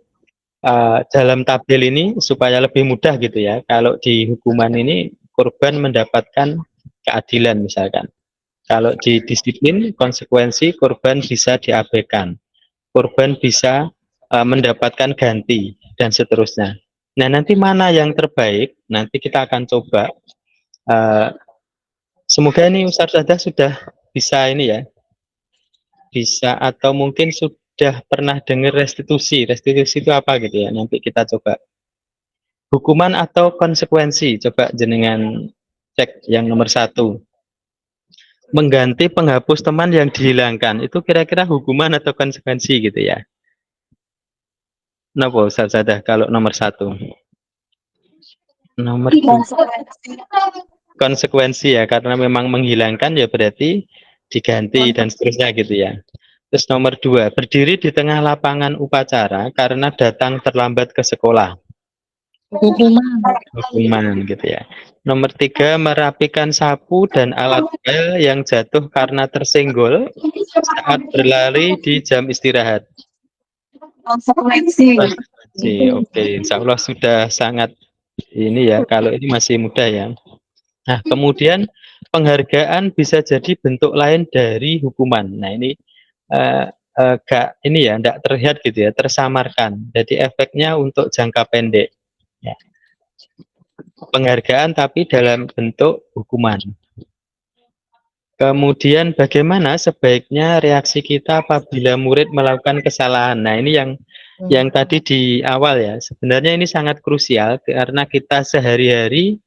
dalam tabel ini supaya lebih mudah gitu ya. Kalau di hukuman ini korban mendapatkan keadilan misalkan. Kalau di disiplin konsekuensi korban bisa diabaikan. Korban bisa mendapatkan ganti dan seterusnya. Nah, nanti mana yang terbaik? Nanti kita akan coba. Semoga ini Ustaz Sada sudah bisa ini ya, bisa atau mungkin sudah pernah dengar restitusi. Restitusi itu apa gitu ya? Nanti kita coba. Hukuman atau konsekuensi? Coba jenengan cek yang nomor 1. Mengganti penghapus teman yang dihilangkan. Itu kira-kira hukuman atau konsekuensi gitu ya? Napa Ustaz Sada kalau nomor 1? Nomor 2. Konsekuensi ya, karena memang menghilangkan ya berarti diganti dan seterusnya gitu ya. Terus nomor 2, berdiri di tengah lapangan upacara karena datang terlambat ke sekolah. Hukuman gitu ya. Nomor 3, merapikan sapu dan alat bel yang jatuh karena tersenggol saat berlari di jam istirahat. Konsekuensi. Oke, insya Allah sudah sangat ini ya, kalau ini masih muda ya. Nah, kemudian penghargaan bisa jadi bentuk lain dari hukuman. Nah, ini gak ini ya, tidak terlihat gitu ya, tersamarkan. Jadi efeknya untuk jangka pendek. Ya. Penghargaan tapi dalam bentuk hukuman. Kemudian bagaimana sebaiknya reaksi kita apabila murid melakukan kesalahan. Nah, ini yang tadi di awal ya. Sebenarnya ini sangat krusial karena kita sehari-hari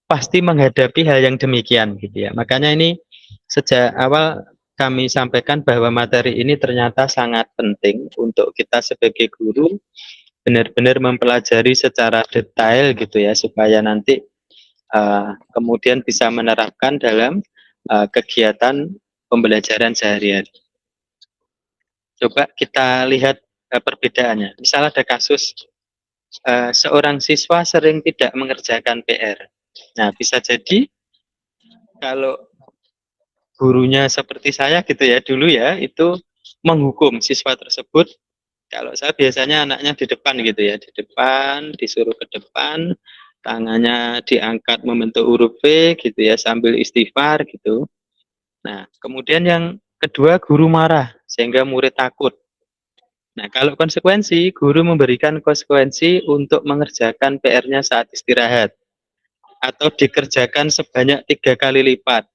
pasti menghadapi hal yang demikian gitu ya. Makanya ini sejak awal kami sampaikan bahwa materi ini ternyata sangat penting untuk kita sebagai guru benar-benar mempelajari secara detail gitu ya, supaya nanti kemudian bisa menerapkan dalam kegiatan pembelajaran sehari-hari. Coba kita lihat perbedaannya. Misal ada kasus seorang siswa sering tidak mengerjakan PR. Nah, bisa jadi kalau gurunya seperti saya gitu ya, dulu ya, itu menghukum siswa tersebut. Kalau saya biasanya anaknya di depan gitu ya, di depan, disuruh ke depan, tangannya diangkat membentuk huruf V gitu ya, sambil istighfar gitu. Nah, kemudian yang kedua, guru marah sehingga murid takut. Nah, kalau konsekuensi, guru memberikan konsekuensi untuk mengerjakan PR-nya saat istirahat atau dikerjakan sebanyak 3 kali lipat.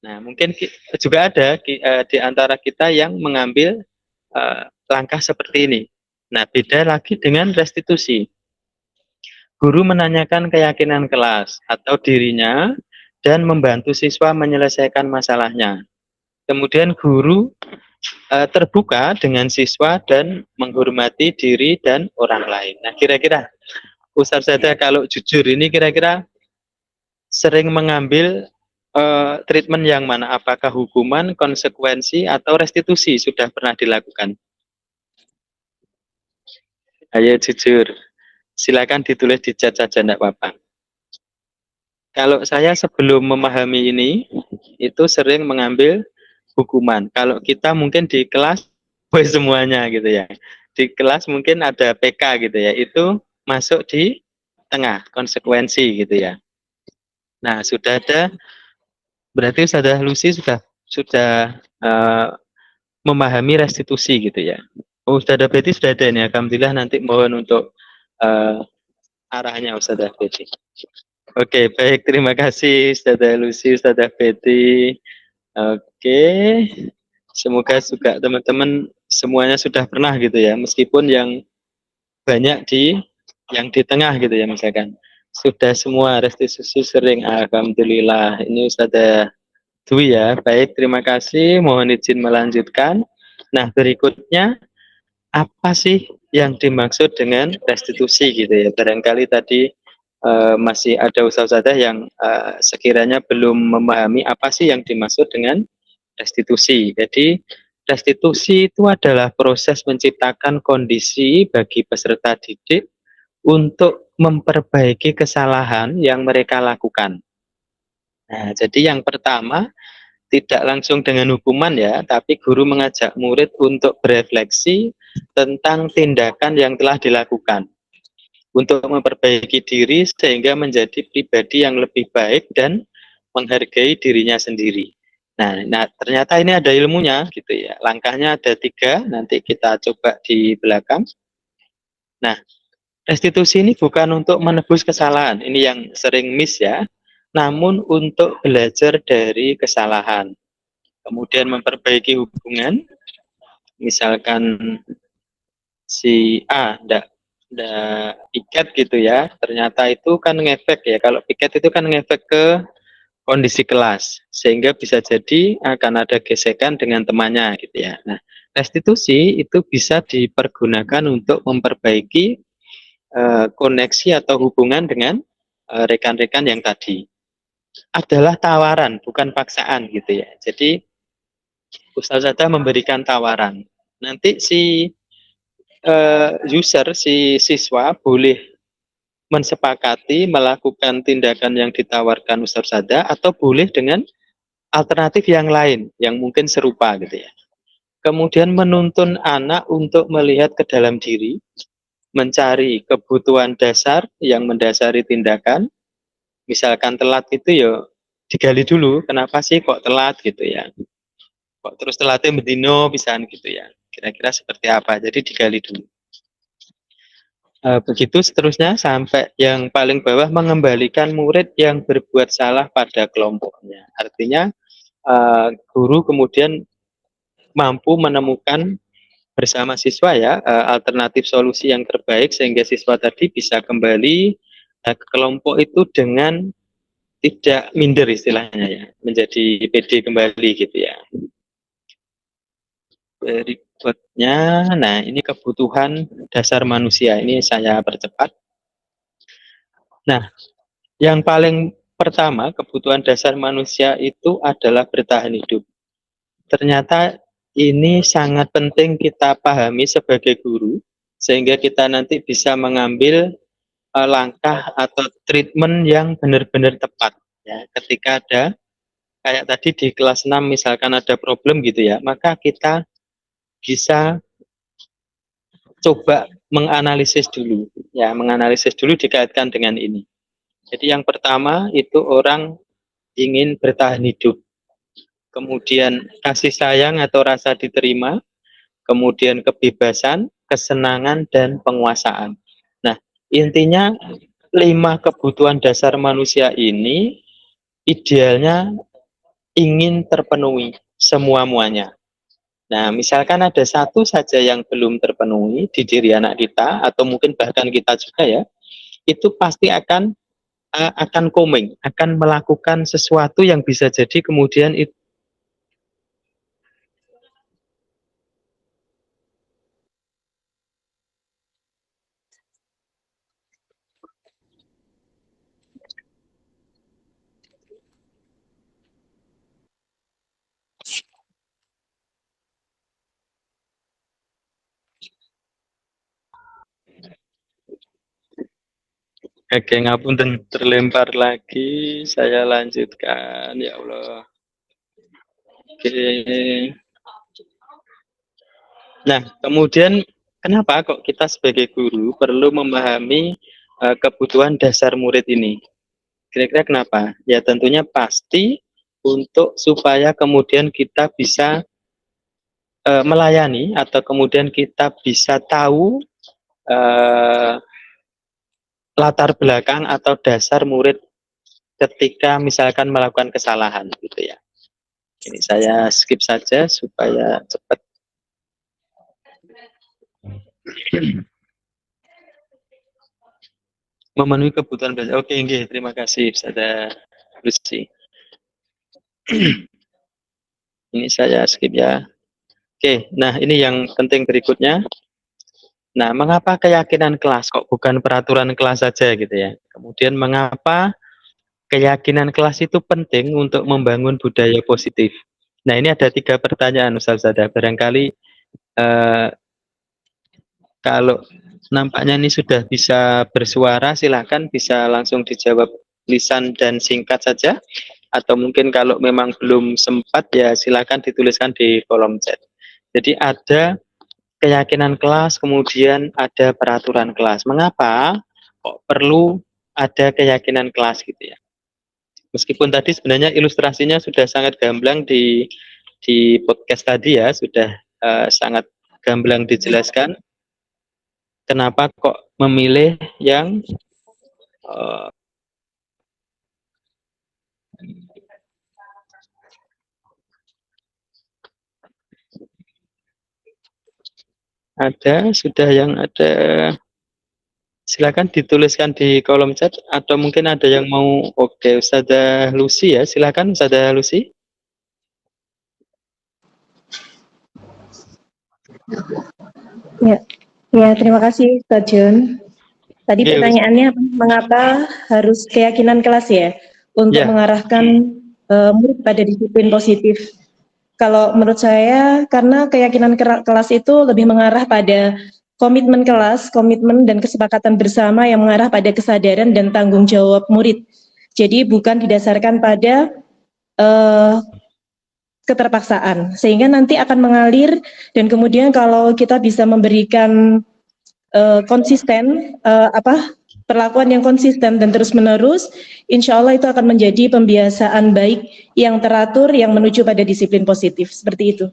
Nah, mungkin juga ada di antara kita yang mengambil langkah seperti ini. Nah, beda lagi dengan restitusi. Guru menanyakan keyakinan kelas atau dirinya dan membantu siswa menyelesaikan masalahnya. Kemudian guru terbuka dengan siswa dan menghormati diri dan orang lain. Nah, kira-kira Ustaz Sada kalau jujur ini kira-kira sering mengambil treatment yang mana? Apakah hukuman, konsekuensi, atau restitusi sudah pernah dilakukan? Ayo jujur. Silakan ditulis di chat saja, enggak apa-apa. Kalau saya sebelum memahami ini, itu sering mengambil hukuman. Kalau kita mungkin di kelas, semuanya gitu ya. Di kelas mungkin ada PK gitu ya, itu masuk di tengah, konsekuensi gitu ya. Nah, sudah ada, berarti sudah Lucy sudah memahami restitusi gitu ya. Oh, sudah ada, berarti sudah ada ini. Alhamdulillah, nanti mohon untuk arahnya Ustazah Betty. Oke, baik. Terima kasih Ustazah Lucy, Ustazah Betty. Oke, semoga juga teman-teman semuanya sudah pernah gitu ya, meskipun yang banyak yang di tengah gitu ya misalkan. Sudah semua restitusi sering, alhamdulillah. Ini Ustazah Dwi ya. Baik, terima kasih. Mohon izin melanjutkan. Nah, berikutnya apa sih yang dimaksud dengan restitusi gitu ya? Barangkali tadi masih ada usaha-usaha yang sekiranya belum memahami apa sih yang dimaksud dengan restitusi. Jadi restitusi itu adalah proses menciptakan kondisi bagi peserta didik untuk memperbaiki kesalahan yang mereka lakukan. Nah, jadi yang pertama tidak langsung dengan hukuman ya, tapi guru mengajak murid untuk berefleksi tentang tindakan yang telah dilakukan untuk memperbaiki diri sehingga menjadi pribadi yang lebih baik dan menghargai dirinya sendiri. Nah, ternyata ini ada ilmunya gitu ya. Langkahnya ada 3, nanti kita coba di belakang. Nah, restitusi ini bukan untuk menebus kesalahan, ini yang sering miss ya, namun untuk belajar dari kesalahan. Kemudian memperbaiki hubungan, misalkan si A ndak piket gitu ya, ternyata itu kan ngefek ya, kalau piket itu kan ngefek ke kondisi kelas, sehingga bisa jadi akan ada gesekan dengan temannya gitu ya. Nah, restitusi itu bisa dipergunakan untuk memperbaiki koneksi atau hubungan dengan rekan-rekan yang tadi. Adalah tawaran, bukan paksaan gitu ya. Jadi Ustazah memberikan tawaran. Nanti si user, si siswa boleh mensepakati melakukan tindakan yang ditawarkan Ustazah atau boleh dengan alternatif yang lain yang mungkin serupa gitu ya. Kemudian menuntun anak untuk melihat ke dalam diri, mencari kebutuhan dasar yang mendasari tindakan. Misalkan telat itu ya digali dulu, kenapa sih kok telat gitu ya. Kok terus telatnya bedino pisan gitu ya. Kira-kira seperti apa, jadi digali dulu. Begitu seterusnya sampai yang paling bawah, mengembalikan murid yang berbuat salah pada kelompoknya. Artinya guru kemudian mampu menemukan bersama siswa ya alternatif solusi yang terbaik sehingga siswa tadi bisa kembali ke kelompok itu dengan tidak minder istilahnya ya, menjadi pede kembali gitu ya. Berikutnya, nah ini kebutuhan dasar manusia, ini saya percepat. Nah, yang paling pertama kebutuhan dasar manusia itu adalah bertahan hidup. Ternyata ini sangat penting kita pahami sebagai guru, sehingga kita nanti bisa mengambil langkah atau treatment yang benar-benar tepat. Ya, ketika ada, kayak tadi di kelas 6 misalkan ada problem gitu ya, maka kita bisa coba menganalisis dulu. Ya, menganalisis dulu dikaitkan dengan ini. Jadi yang pertama itu orang ingin bertahan hidup. Kemudian kasih sayang atau rasa diterima, kemudian kebebasan, kesenangan, dan penguasaan. Nah, intinya 5 kebutuhan dasar manusia ini idealnya ingin terpenuhi semua-muanya. Nah, misalkan ada satu saja yang belum terpenuhi di diri anak kita, atau mungkin bahkan kita juga ya, itu pasti akan komeng, akan melakukan sesuatu yang bisa jadi kemudian itu. Oke, ngapunten terlempar lagi, saya lanjutkan, ya Allah. Oke. Nah, kemudian kenapa kok kita sebagai guru perlu memahami kebutuhan dasar murid ini? Kira-kira kenapa? Ya tentunya pasti untuk supaya kemudian kita bisa melayani atau kemudian kita bisa tahu latar belakang atau dasar murid ketika misalkan melakukan kesalahan gitu ya. Ini saya skip saja supaya cepat. Memenuhi kebutuhan belajar. Oke, nggih, terima kasih Ustazah Lucy. Ini saya skip ya. Oke, nah ini yang penting berikutnya. Nah, mengapa keyakinan kelas kok bukan peraturan kelas saja gitu ya? Kemudian mengapa keyakinan kelas itu penting untuk membangun budaya positif? Nah, ini ada 3 pertanyaan Ustazah. Barangkali eh, kalau nampaknya ini sudah bisa bersuara, silakan bisa langsung dijawab lisan dan singkat saja. Atau mungkin kalau memang belum sempat ya silakan dituliskan di kolom chat. Jadi ada keyakinan kelas, kemudian ada peraturan kelas. Mengapa kok perlu ada keyakinan kelas gitu ya? Meskipun tadi sebenarnya ilustrasinya sudah sangat gamblang di podcast tadi ya, sudah sangat gamblang dijelaskan. Kenapa kok memilih yang sudah yang ada, silakan dituliskan di kolom chat atau mungkin ada yang mau. Oke, Ustazah Lucy ya, silakan Ustazah Lucy. Ya, terima kasih Ustaz John. Tadi Oke, pertanyaannya mengapa harus keyakinan kelas ya untuk Ya. mengarahkan murid pada disiplin positif. Kalau menurut saya karena keyakinan kelas itu lebih mengarah pada komitmen kelas, komitmen dan kesepakatan bersama yang mengarah pada kesadaran dan tanggung jawab murid. Jadi bukan didasarkan pada keterpaksaan, sehingga nanti akan mengalir dan kemudian kalau kita bisa memberikan konsisten, perlakuan yang konsisten dan terus-menerus, insya Allah itu akan menjadi pembiasaan baik yang teratur yang menuju pada disiplin positif, seperti itu.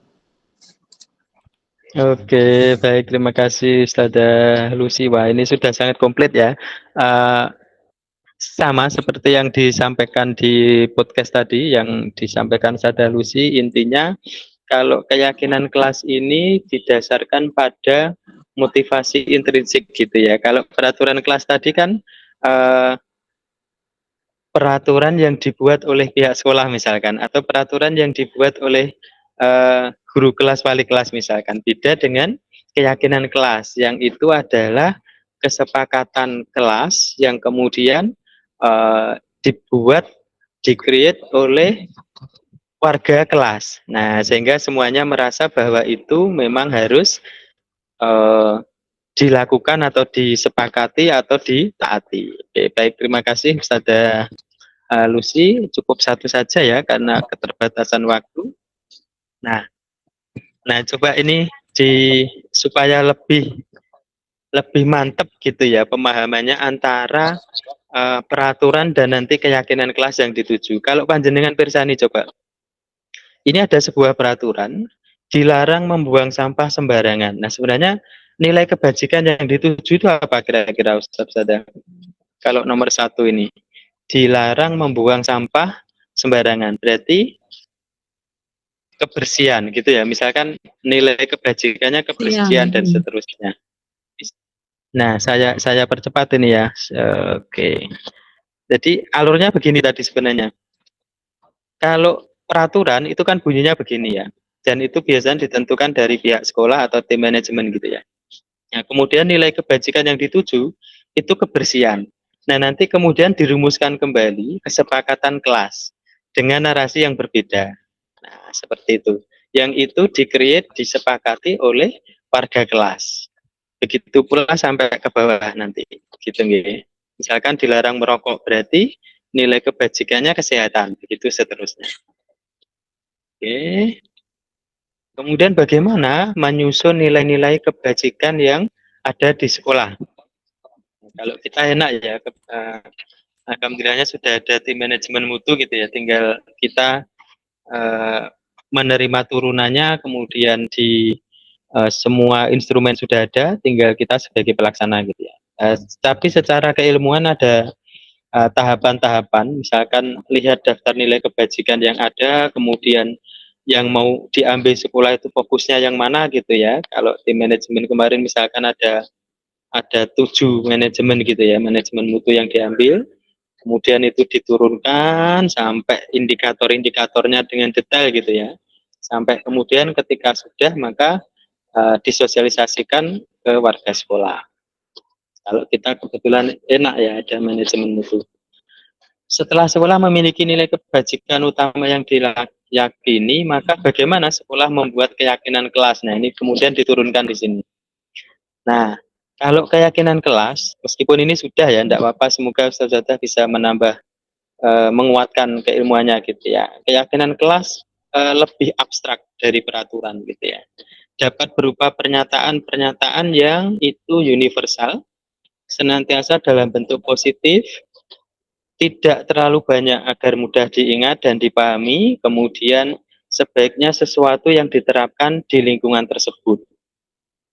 Oke, baik, terima kasih Ustazah Lucy. Wah, ini sudah sangat komplit ya. Sama seperti yang disampaikan di podcast tadi, yang disampaikan Ustazah Lucy, intinya kalau keyakinan kelas ini didasarkan pada motivasi intrinsik gitu ya. Kalau peraturan kelas tadi kan peraturan yang dibuat oleh pihak sekolah misalkan, atau peraturan yang dibuat oleh guru kelas, wali kelas misalkan. Beda dengan keyakinan kelas, yang itu adalah kesepakatan kelas yang kemudian dibuat, di-create oleh warga kelas. Nah, sehingga semuanya merasa bahwa itu memang harus dilakukan atau disepakati atau ditaati. Oke, baik, terima kasih Ustazah Lucy. Cukup satu saja ya karena keterbatasan waktu. Nah, coba ini supaya lebih mantap gitu ya pemahamannya antara peraturan dan nanti keyakinan kelas yang dituju. Kalau panjenengan pirsani coba. Ini ada sebuah peraturan, dilarang membuang sampah sembarangan. Nah, sebenarnya nilai kebajikan yang dituju itu apa kira-kira Ustazah? Kalau nomor 1 ini, dilarang membuang sampah sembarangan. Berarti kebersihan gitu ya. Misalkan nilai kebajikannya kebersihan dan seterusnya. Nah, saya percepat ini ya. Oke. Jadi alurnya begini tadi sebenarnya. Kalau peraturan itu kan bunyinya begini ya. Dan itu biasanya ditentukan dari pihak sekolah atau tim manajemen gitu ya. Nah, kemudian nilai kebajikan yang dituju itu kebersihan. Nah, nanti kemudian dirumuskan kembali kesepakatan kelas dengan narasi yang berbeda. Nah, seperti itu. Yang itu di-create, disepakati oleh warga kelas. Begitu pula sampai ke bawah nanti. Gitu nggih. Misalkan dilarang merokok, berarti nilai kebajikannya kesehatan. Begitu seterusnya. Oke. Kemudian bagaimana menyusun nilai-nilai kebajikan yang ada di sekolah. Kalau kita enak ya, alhamdulillahnya sudah ada tim manajemen mutu gitu ya, tinggal kita menerima turunannya, kemudian di semua instrumen sudah ada, tinggal kita sebagai pelaksana gitu ya. Tapi secara keilmuan ada tahapan-tahapan, misalkan lihat daftar nilai kebajikan yang ada, kemudian yang mau diambil sekolah itu fokusnya yang mana gitu ya. Kalau di manajemen kemarin misalkan ada 7 manajemen gitu ya, manajemen mutu yang diambil, kemudian itu diturunkan sampai indikator-indikatornya dengan detail gitu ya. Sampai kemudian ketika sudah maka disosialisasikan ke warga sekolah. Kalau kita kebetulan enak ya ada manajemen mutu. Setelah sekolah memiliki nilai kebajikan utama yang diyakini, maka bagaimana sekolah membuat keyakinan kelas? Nah, ini kemudian diturunkan di sini. Nah, kalau keyakinan kelas, meskipun ini sudah ya, tidak apa-apa, semoga Ustazah bisa menambah, menguatkan keilmuannya gitu ya. Keyakinan kelas lebih abstrak dari peraturan gitu ya. Dapat berupa pernyataan-pernyataan yang itu universal, senantiasa dalam bentuk positif, tidak terlalu banyak agar mudah diingat dan dipahami, kemudian sebaiknya sesuatu yang diterapkan di lingkungan tersebut.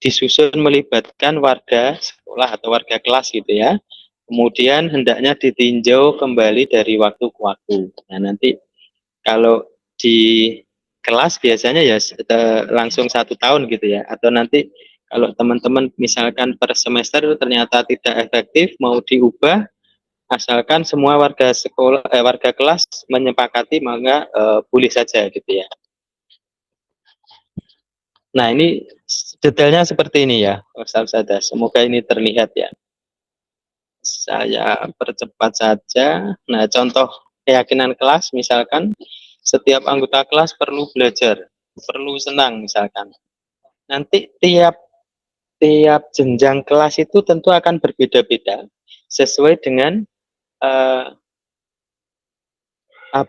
Disusun melibatkan warga sekolah atau warga kelas gitu ya. Kemudian hendaknya ditinjau kembali dari waktu ke waktu. Nah, nanti kalau di kelas biasanya ya langsung 1 tahun gitu ya. Atau nanti kalau teman-teman misalkan per semester ternyata tidak efektif, mau diubah, asalkan semua warga sekolah warga kelas menyepakati maka boleh saja gitu ya. Nah, ini detailnya seperti ini ya, Ustazah. Semoga ini terlihat ya. Saya percepat saja. Nah, contoh keyakinan kelas misalkan setiap anggota kelas perlu belajar, perlu senang misalkan. Nanti tiap tiap jenjang kelas itu tentu akan berbeda-beda sesuai dengan eh,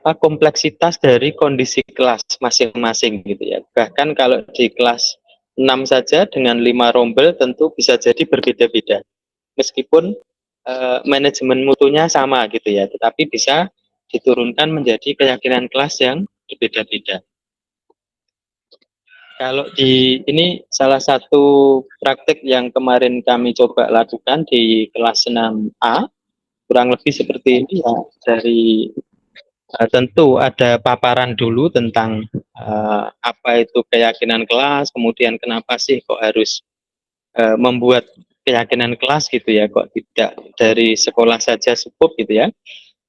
kompleksitas dari kondisi kelas masing-masing gitu ya. Bahkan kalau di kelas 6 saja dengan 5 rombel tentu bisa jadi berbeda-beda. Meskipun manajemen mutunya sama gitu ya, tetapi bisa diturunkan menjadi keyakinan kelas yang berbeda-beda. Kalau di ini salah satu praktik yang kemarin kami coba lakukan di kelas 6A, kurang lebih seperti ini ya, dari tentu ada paparan dulu tentang apa itu keyakinan kelas, kemudian kenapa sih kok harus membuat keyakinan kelas gitu ya, kok tidak dari sekolah saja cukup gitu ya.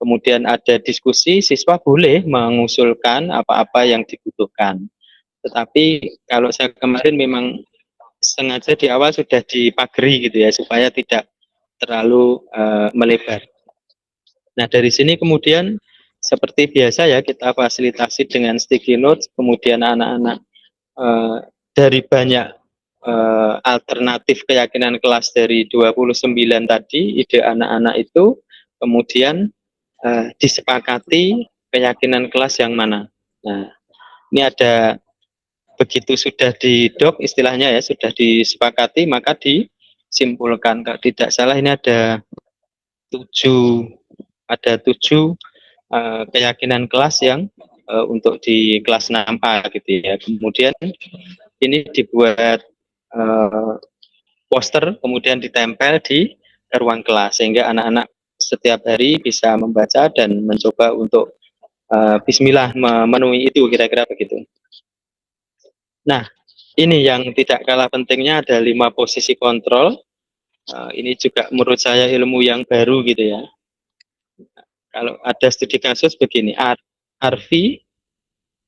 Kemudian ada diskusi, siswa boleh mengusulkan apa-apa yang dibutuhkan. Tetapi kalau saya kemarin memang sengaja di awal sudah dipagari gitu ya, supaya tidak terlalu melebar. Nah, dari sini kemudian seperti biasa ya kita fasilitasi dengan sticky notes, kemudian anak-anak dari banyak alternatif keyakinan kelas dari 29 tadi, ide anak-anak itu kemudian disepakati keyakinan kelas yang mana. Nah, ini ada begitu sudah di doc istilahnya ya, sudah disepakati maka disimpulkan. Kalau tidak salah ini ada 7 keyakinan kelas yang untuk di kelas 6A gitu ya. Kemudian ini dibuat poster kemudian ditempel di ruang kelas sehingga anak-anak setiap hari bisa membaca dan mencoba untuk bismillah memenuhi itu, kira-kira begitu. Nah, ini yang tidak kalah pentingnya, ada 5 posisi kontrol. Ini juga menurut saya ilmu yang baru gitu ya. Kalau ada studi kasus begini, Arfi,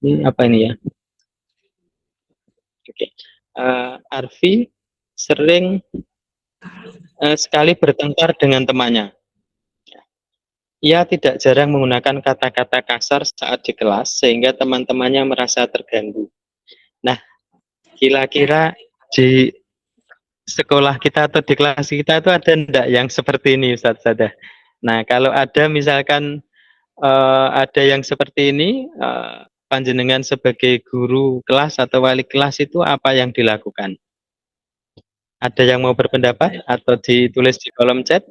ini apa ini ya? Oke, Arfi sering sekali bertengkar dengan temannya. Ia tidak jarang menggunakan kata-kata kasar saat di kelas sehingga teman-temannya merasa terganggu. Nah, kira-kira di sekolah kita atau di kelas kita itu ada enggak yang seperti ini, Ustaz Sadah? Nah, kalau ada misalkan ada yang seperti ini, panjenengan sebagai guru kelas atau wali kelas itu apa yang dilakukan? Ada yang mau berpendapat atau ditulis di kolom chat?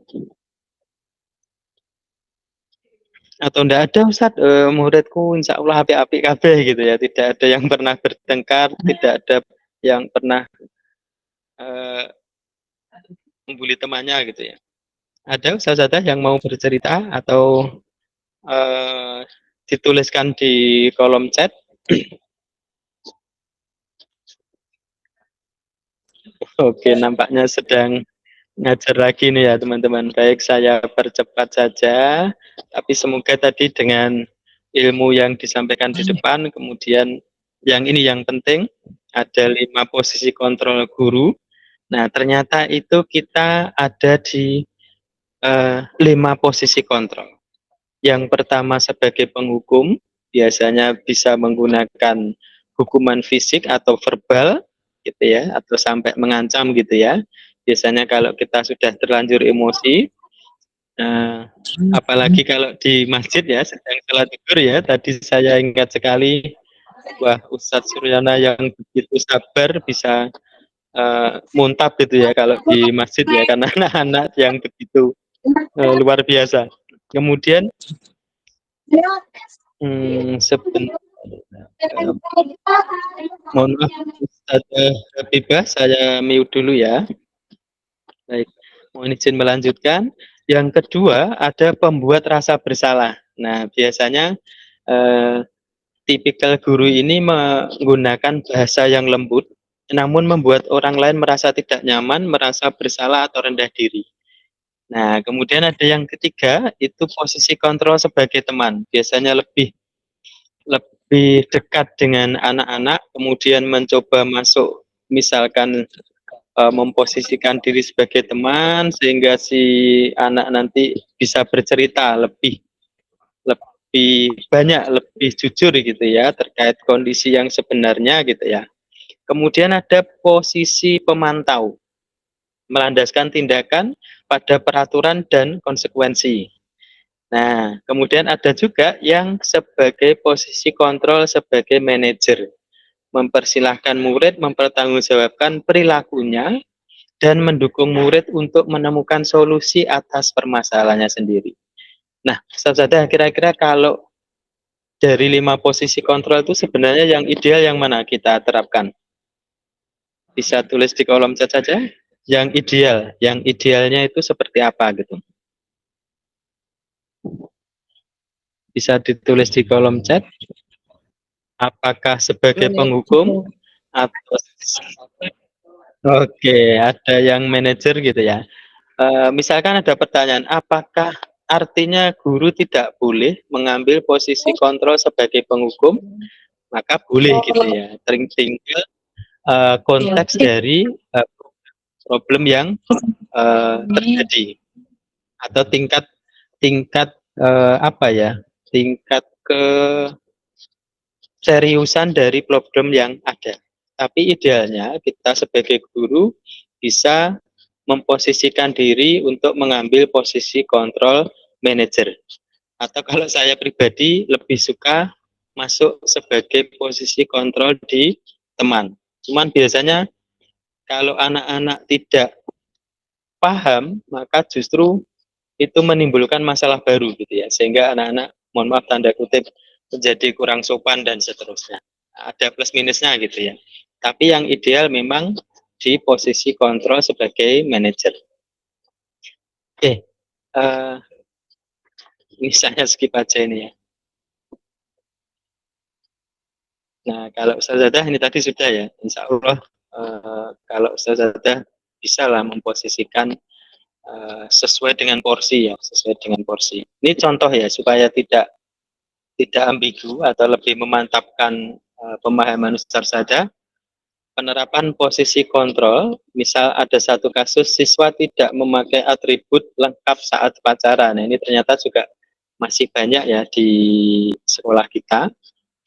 Atau enggak ada Ustaz, muridku insya Allah apik-apik kabeh gitu ya, tidak ada yang pernah bertengkar, tidak ada yang pernah membuli temannya gitu ya. Ada Ustazah yang mau bercerita atau dituliskan di kolom chat? Oke, nampaknya sedang ngajar lagi nih ya teman-teman. Baik, saya percepat saja, tapi semoga tadi dengan ilmu yang disampaikan di depan, kemudian yang ini yang penting, ada 5 posisi kontrol guru. Nah, ternyata itu kita ada di 5 posisi kontrol. Yang pertama sebagai penghukum, biasanya bisa menggunakan hukuman fisik atau verbal, gitu ya, atau sampai mengancam gitu ya. Biasanya kalau kita sudah terlanjur emosi, apalagi kalau di masjid ya, sedang sholat zuhur ya, tadi saya ingat sekali, wah Ustadz Suryana yang begitu sabar bisa muntab gitu ya kalau di masjid ya, karena anak-anak yang begitu luar biasa. Kemudian sebentar, mohon maaf Ustazah Habibah, saya mute dulu ya. Baik, mohon izin melanjutkan. Yang kedua ada pembuat rasa bersalah. Nah, biasanya tipikal guru ini menggunakan bahasa yang lembut, namun membuat orang lain merasa tidak nyaman, merasa bersalah atau rendah diri. Nah, kemudian ada yang ketiga, itu posisi kontrol sebagai teman. Biasanya lebih dekat dengan anak-anak, kemudian mencoba masuk, misalkan memposisikan diri sebagai teman, sehingga si anak nanti bisa bercerita lebih banyak, lebih jujur gitu ya, terkait kondisi yang sebenarnya gitu ya. Kemudian ada posisi pemantau, melandaskan tindakan pada peraturan dan konsekuensi. Nah, kemudian ada juga yang sebagai posisi kontrol sebagai manajer, mempersilahkan murid mempertanggungjawabkan perilakunya dan mendukung murid untuk menemukan solusi atas permasalahannya sendiri. Nah, Ustazah, kira-kira kalau dari 5 posisi kontrol itu sebenarnya yang ideal yang mana kita terapkan? Bisa tulis di kolom chat saja. Yang idealnya itu seperti apa gitu? Bisa ditulis di kolom chat. Apakah sebagai penghukum atau oke, ada yang manajer gitu ya. Misalkan ada pertanyaan, apakah artinya guru tidak boleh mengambil posisi kontrol sebagai penghukum? Maka boleh gitu ya. Tinggal konteks dari problem yang terjadi atau tingkat apa ya? Tingkat keseriusan dari problem yang ada. Tapi idealnya kita sebagai guru bisa memposisikan diri untuk mengambil posisi kontrol manajer. Atau kalau saya pribadi lebih suka masuk sebagai posisi kontrol di teman. Cuman biasanya kalau anak-anak tidak paham, maka justru itu menimbulkan masalah baru gitu ya. Sehingga anak-anak, mohon maaf tanda kutip, menjadi kurang sopan dan seterusnya. Ada plus minusnya gitu ya. Tapi yang ideal memang di posisi kontrol sebagai manajer. Oke, ini saya skip aja ini ya. Nah, kalau Ustazah ini tadi sudah ya, insya Allah kalau Ustazah bisa lah memposisikan sesuai dengan porsi ya, sesuai dengan porsi. Ini contoh ya, supaya tidak ambigu atau lebih memantapkan pemahaman Ustazah. Penerapan posisi kontrol, misal ada satu kasus siswa tidak memakai atribut lengkap saat upacara. Nah, ini ternyata juga masih banyak ya di sekolah kita.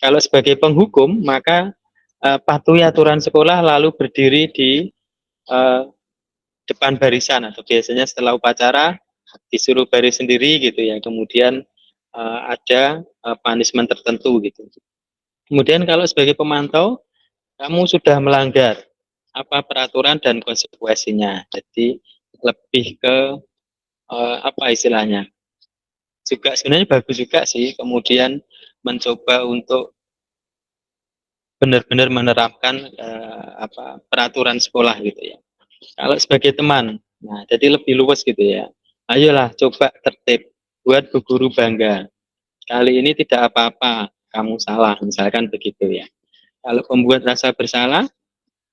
Kalau sebagai penghukum, maka patuhi aturan sekolah lalu berdiri di depan barisan, atau biasanya setelah upacara disuruh baris sendiri gitu ya. Kemudian ada punishment tertentu gitu. Kemudian kalau sebagai pemantau, kamu sudah melanggar apa peraturan dan konsekuensinya. Jadi lebih ke apa istilahnya? Juga sebenarnya bagus juga sih. Kemudian mencoba untuk benar-benar menerapkan apa peraturan sekolah gitu ya. Kalau sebagai teman, nah jadi lebih luas gitu ya. Ayolah coba tertib, buat Bu Guru bangga. Kali ini tidak apa-apa, kamu salah, misalkan begitu ya. Kalau membuat rasa bersalah,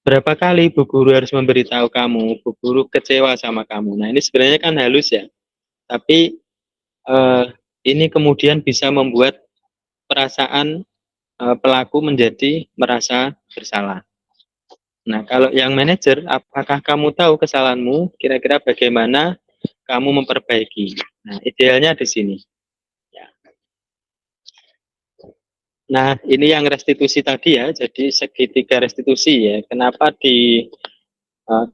berapa kali Bu Guru harus memberitahu kamu, Bu Guru kecewa sama kamu. Nah ini sebenarnya kan halus ya, tapi ini kemudian bisa membuat perasaan pelaku menjadi merasa bersalah. Nah kalau yang manajer, apakah kamu tahu kesalahanmu, kira-kira bagaimana kamu memperbaiki. Nah idealnya di sini. Ya. Nah, ini yang restitusi tadi ya, jadi segitiga restitusi ya. Kenapa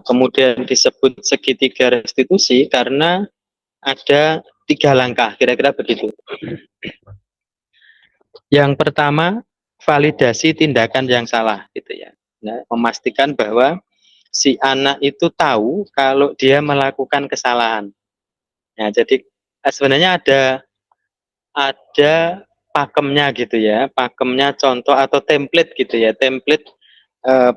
kemudian disebut segitiga restitusi? Karena ada 3 langkah, kira-kira begitu. Yang pertama, validasi tindakan yang salah, gitu ya. Nah, memastikan bahwa si anak itu tahu kalau dia melakukan kesalahan. Nah, jadi sebenarnya ada pakemnya gitu ya, pakemnya contoh atau template gitu ya, template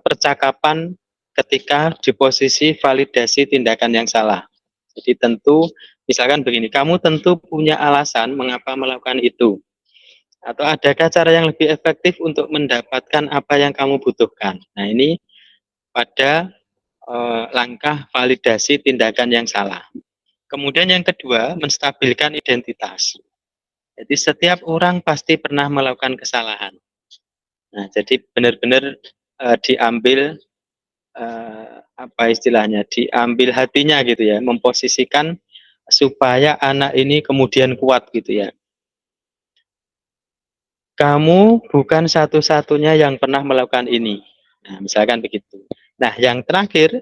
percakapan ketika di posisi validasi tindakan yang salah. Jadi tentu, misalkan begini, kamu tentu punya alasan mengapa melakukan itu. Atau adakah cara yang lebih efektif untuk mendapatkan apa yang kamu butuhkan. Nah ini pada langkah validasi tindakan yang salah. Kemudian yang kedua, menstabilkan identitas. Jadi setiap orang pasti pernah melakukan kesalahan. Nah, jadi benar-benar diambil apa istilahnya, diambil hatinya gitu ya, memposisikan supaya anak ini kemudian kuat gitu ya. Kamu bukan satu-satunya yang pernah melakukan ini. Nah, misalkan begitu. Nah, yang terakhir,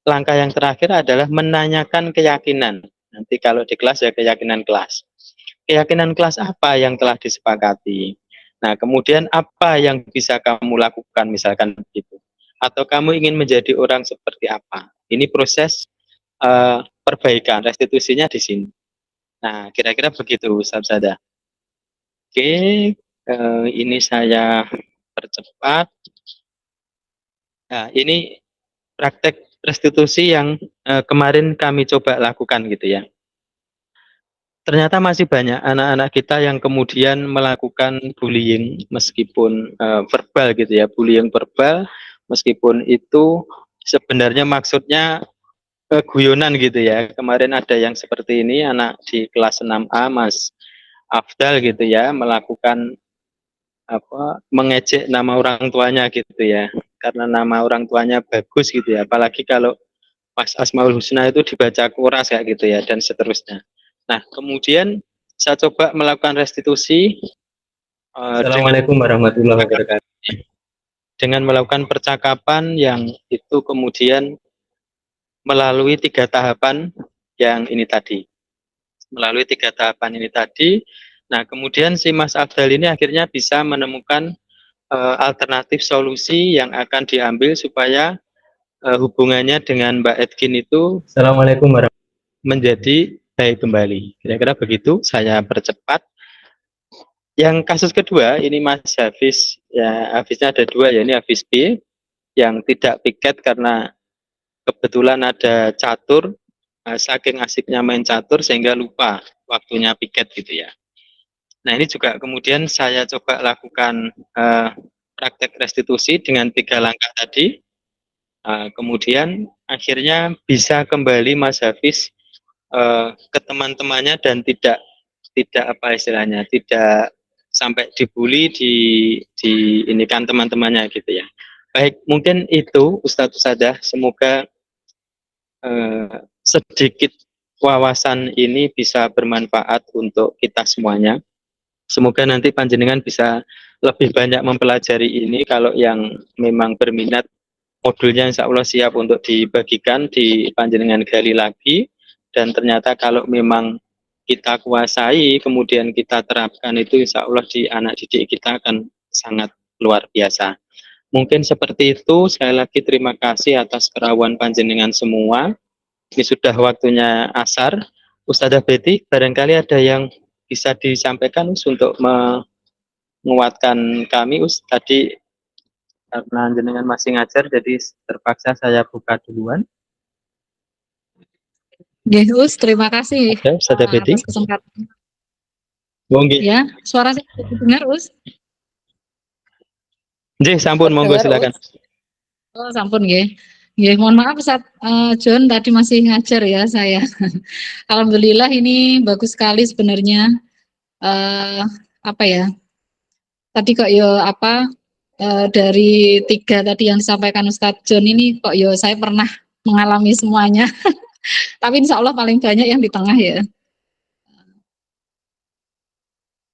langkah yang terakhir adalah menanyakan keyakinan. Nanti kalau di kelas ya keyakinan kelas. Keyakinan kelas apa yang telah disepakati? Nah, kemudian apa yang bisa kamu lakukan misalkan begitu. Atau kamu ingin menjadi orang seperti apa? Ini proses perbaikan, restitusinya di sini. Nah, kira-kira begitu, Ustaz Sada. Oke, ini saya percepat. Nah, ini praktek restitusi yang kemarin kami coba lakukan gitu ya. Ternyata masih banyak anak-anak kita yang kemudian melakukan bullying meskipun verbal gitu ya, bullying verbal meskipun itu sebenarnya maksudnya guyonan gitu ya. Kemarin ada yang seperti ini, anak di kelas 6A Mas Afdal gitu ya, melakukan mengejek nama orang tuanya gitu ya. Karena nama orang tuanya bagus gitu ya, apalagi kalau pas Asmaul Husna itu dibaca kuras kayak gitu ya, dan seterusnya. Nah, kemudian saya coba melakukan restitusi Assalamualaikum warahmatullahi wabarakatuh. Dengan melakukan percakapan yang itu kemudian melalui 3 tahapan yang ini tadi. Melalui 3 tahapan ini tadi, nah kemudian si Mas Abdal ini akhirnya bisa menemukan alternatif solusi yang akan diambil supaya hubungannya dengan Mbak Edkin itu Assalamualaikum warahmatullahi wabarakatuh menjadi baik kembali. Kira-kira begitu, saya percepat. Yang kasus kedua, ini Mas Hafiz, ya Hafiznya ada 2 ya, ini Hafiz B, yang tidak piket karena kebetulan ada catur, saking asiknya main catur sehingga lupa waktunya piket gitu ya. Nah ini juga kemudian saya coba lakukan praktek restitusi dengan 3 langkah tadi, kemudian akhirnya bisa kembali Mas Hafiz ke teman-temannya dan tidak apa istilahnya, tidak sampai dibully di ini kan teman-temannya gitu ya. Baik, mungkin itu Ustadz Ustadzah, semoga sedikit wawasan ini bisa bermanfaat untuk kita semuanya. Semoga nanti panjenengan bisa lebih banyak mempelajari ini. Kalau yang memang berminat, modulnya insya Allah siap untuk dibagikan, di panjenengan gali lagi. Dan ternyata kalau memang kita kuasai, kemudian kita terapkan itu insya Allah di anak didik kita akan sangat luar biasa. Mungkin seperti itu. Sekali lagi terima kasih atas kerawan panjenengan semua. Ini sudah waktunya asar. Ustadzah Betty, barangkali ada yang bisa disampaikan untuk menguatkan kami. Tadi karena jenengan masih ngajar, jadi terpaksa saya buka duluan. Nggih, Us, terima kasih Ada Ustazah Betty? atas kesempatan. Oh, nggih. Ya, suara saya terdengar, Us? Nggih, sampun monggo Terdengar, silakan. Oh, sampun nggih. Nggih, mohon maaf Ustaz John tadi masih ngajar ya saya. Alhamdulillah ini bagus sekali sebenarnya. Eh apa ya? Tadi kok dari 3 tadi yang disampaikan Ustadz John ini kok saya pernah mengalami semuanya. Tapi insya Allah paling banyak yang di tengah ya.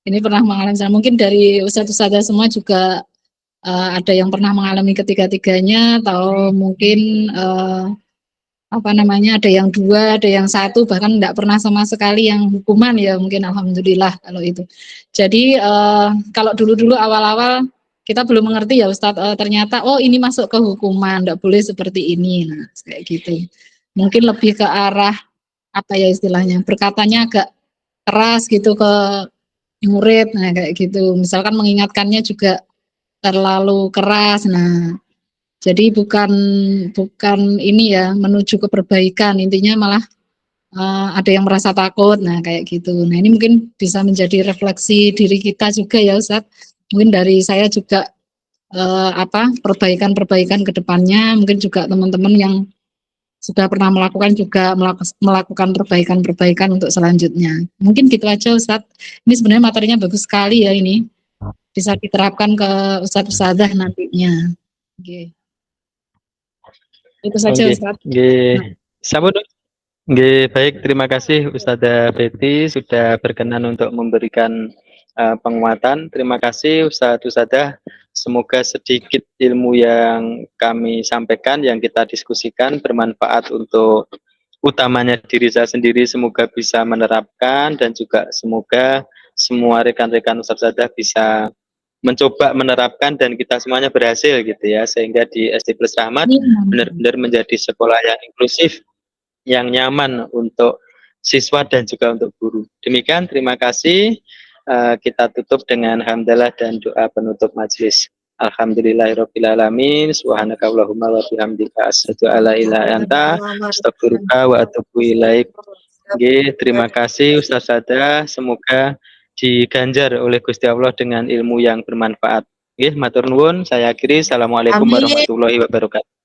Ini pernah mengalami, mungkin dari Ustadz-Ustadzah semua juga ada yang pernah mengalami ketiga-tiganya, atau mungkin ada yang 2, ada yang 1, bahkan tidak pernah sama sekali yang hukuman ya, mungkin alhamdulillah kalau itu. Jadi kalau dulu-dulu awal-awal kita belum mengerti ya Ustadz, ternyata ini masuk ke hukuman, tidak boleh seperti ini. Nah, kayak gitu. Mungkin lebih ke arah apa ya istilahnya, berkatanya agak keras gitu ke murid, nah kayak gitu. Misalkan mengingatkannya juga terlalu keras. Nah, jadi bukan ini ya menuju ke perbaikan, intinya malah ada yang merasa takut. Nah, kayak gitu. Nah, ini mungkin bisa menjadi refleksi diri kita juga ya Ustadz. Mungkin dari saya juga perbaikan-perbaikan ke depannya, mungkin juga teman-teman yang sudah pernah melakukan juga melakukan perbaikan-perbaikan untuk selanjutnya. Mungkin gitu aja Ustadz. Ini sebenarnya materinya bagus sekali ya ini. Bisa diterapkan ke Ustadz-Ustadzah nantinya. Oke. Itu saja Oke. Ustadz. Nggih. Sampun. Nggih, baik. Terima kasih Ustazah Betty sudah berkenan untuk memberikan penguatan. Terima kasih Ustazah. Semoga sedikit ilmu yang kami sampaikan, yang kita diskusikan bermanfaat untuk utamanya diri saya sendiri, semoga bisa menerapkan, dan juga semoga semua rekan-rekan Ustazah bisa mencoba menerapkan dan kita semuanya berhasil gitu ya, sehingga di SD Plus Rahmat benar-benar menjadi sekolah yang inklusif, yang nyaman untuk siswa dan juga untuk guru. Demikian, terima kasih. Kita tutup dengan hamdalah dan doa penutup majelis. Alhamdulillahirrabbilalamin. Subhanakallahumma wa bihamdika asyhadu alla ilaha illa anta astaghfiruka wa atubu ilaik. Terima kasih Ustaz Sada. Semoga diganjar oleh Gusti Allah dengan ilmu yang bermanfaat. Matur nuwun, saya akhiri. Assalamualaikum warahmatullahi wabarakatuh.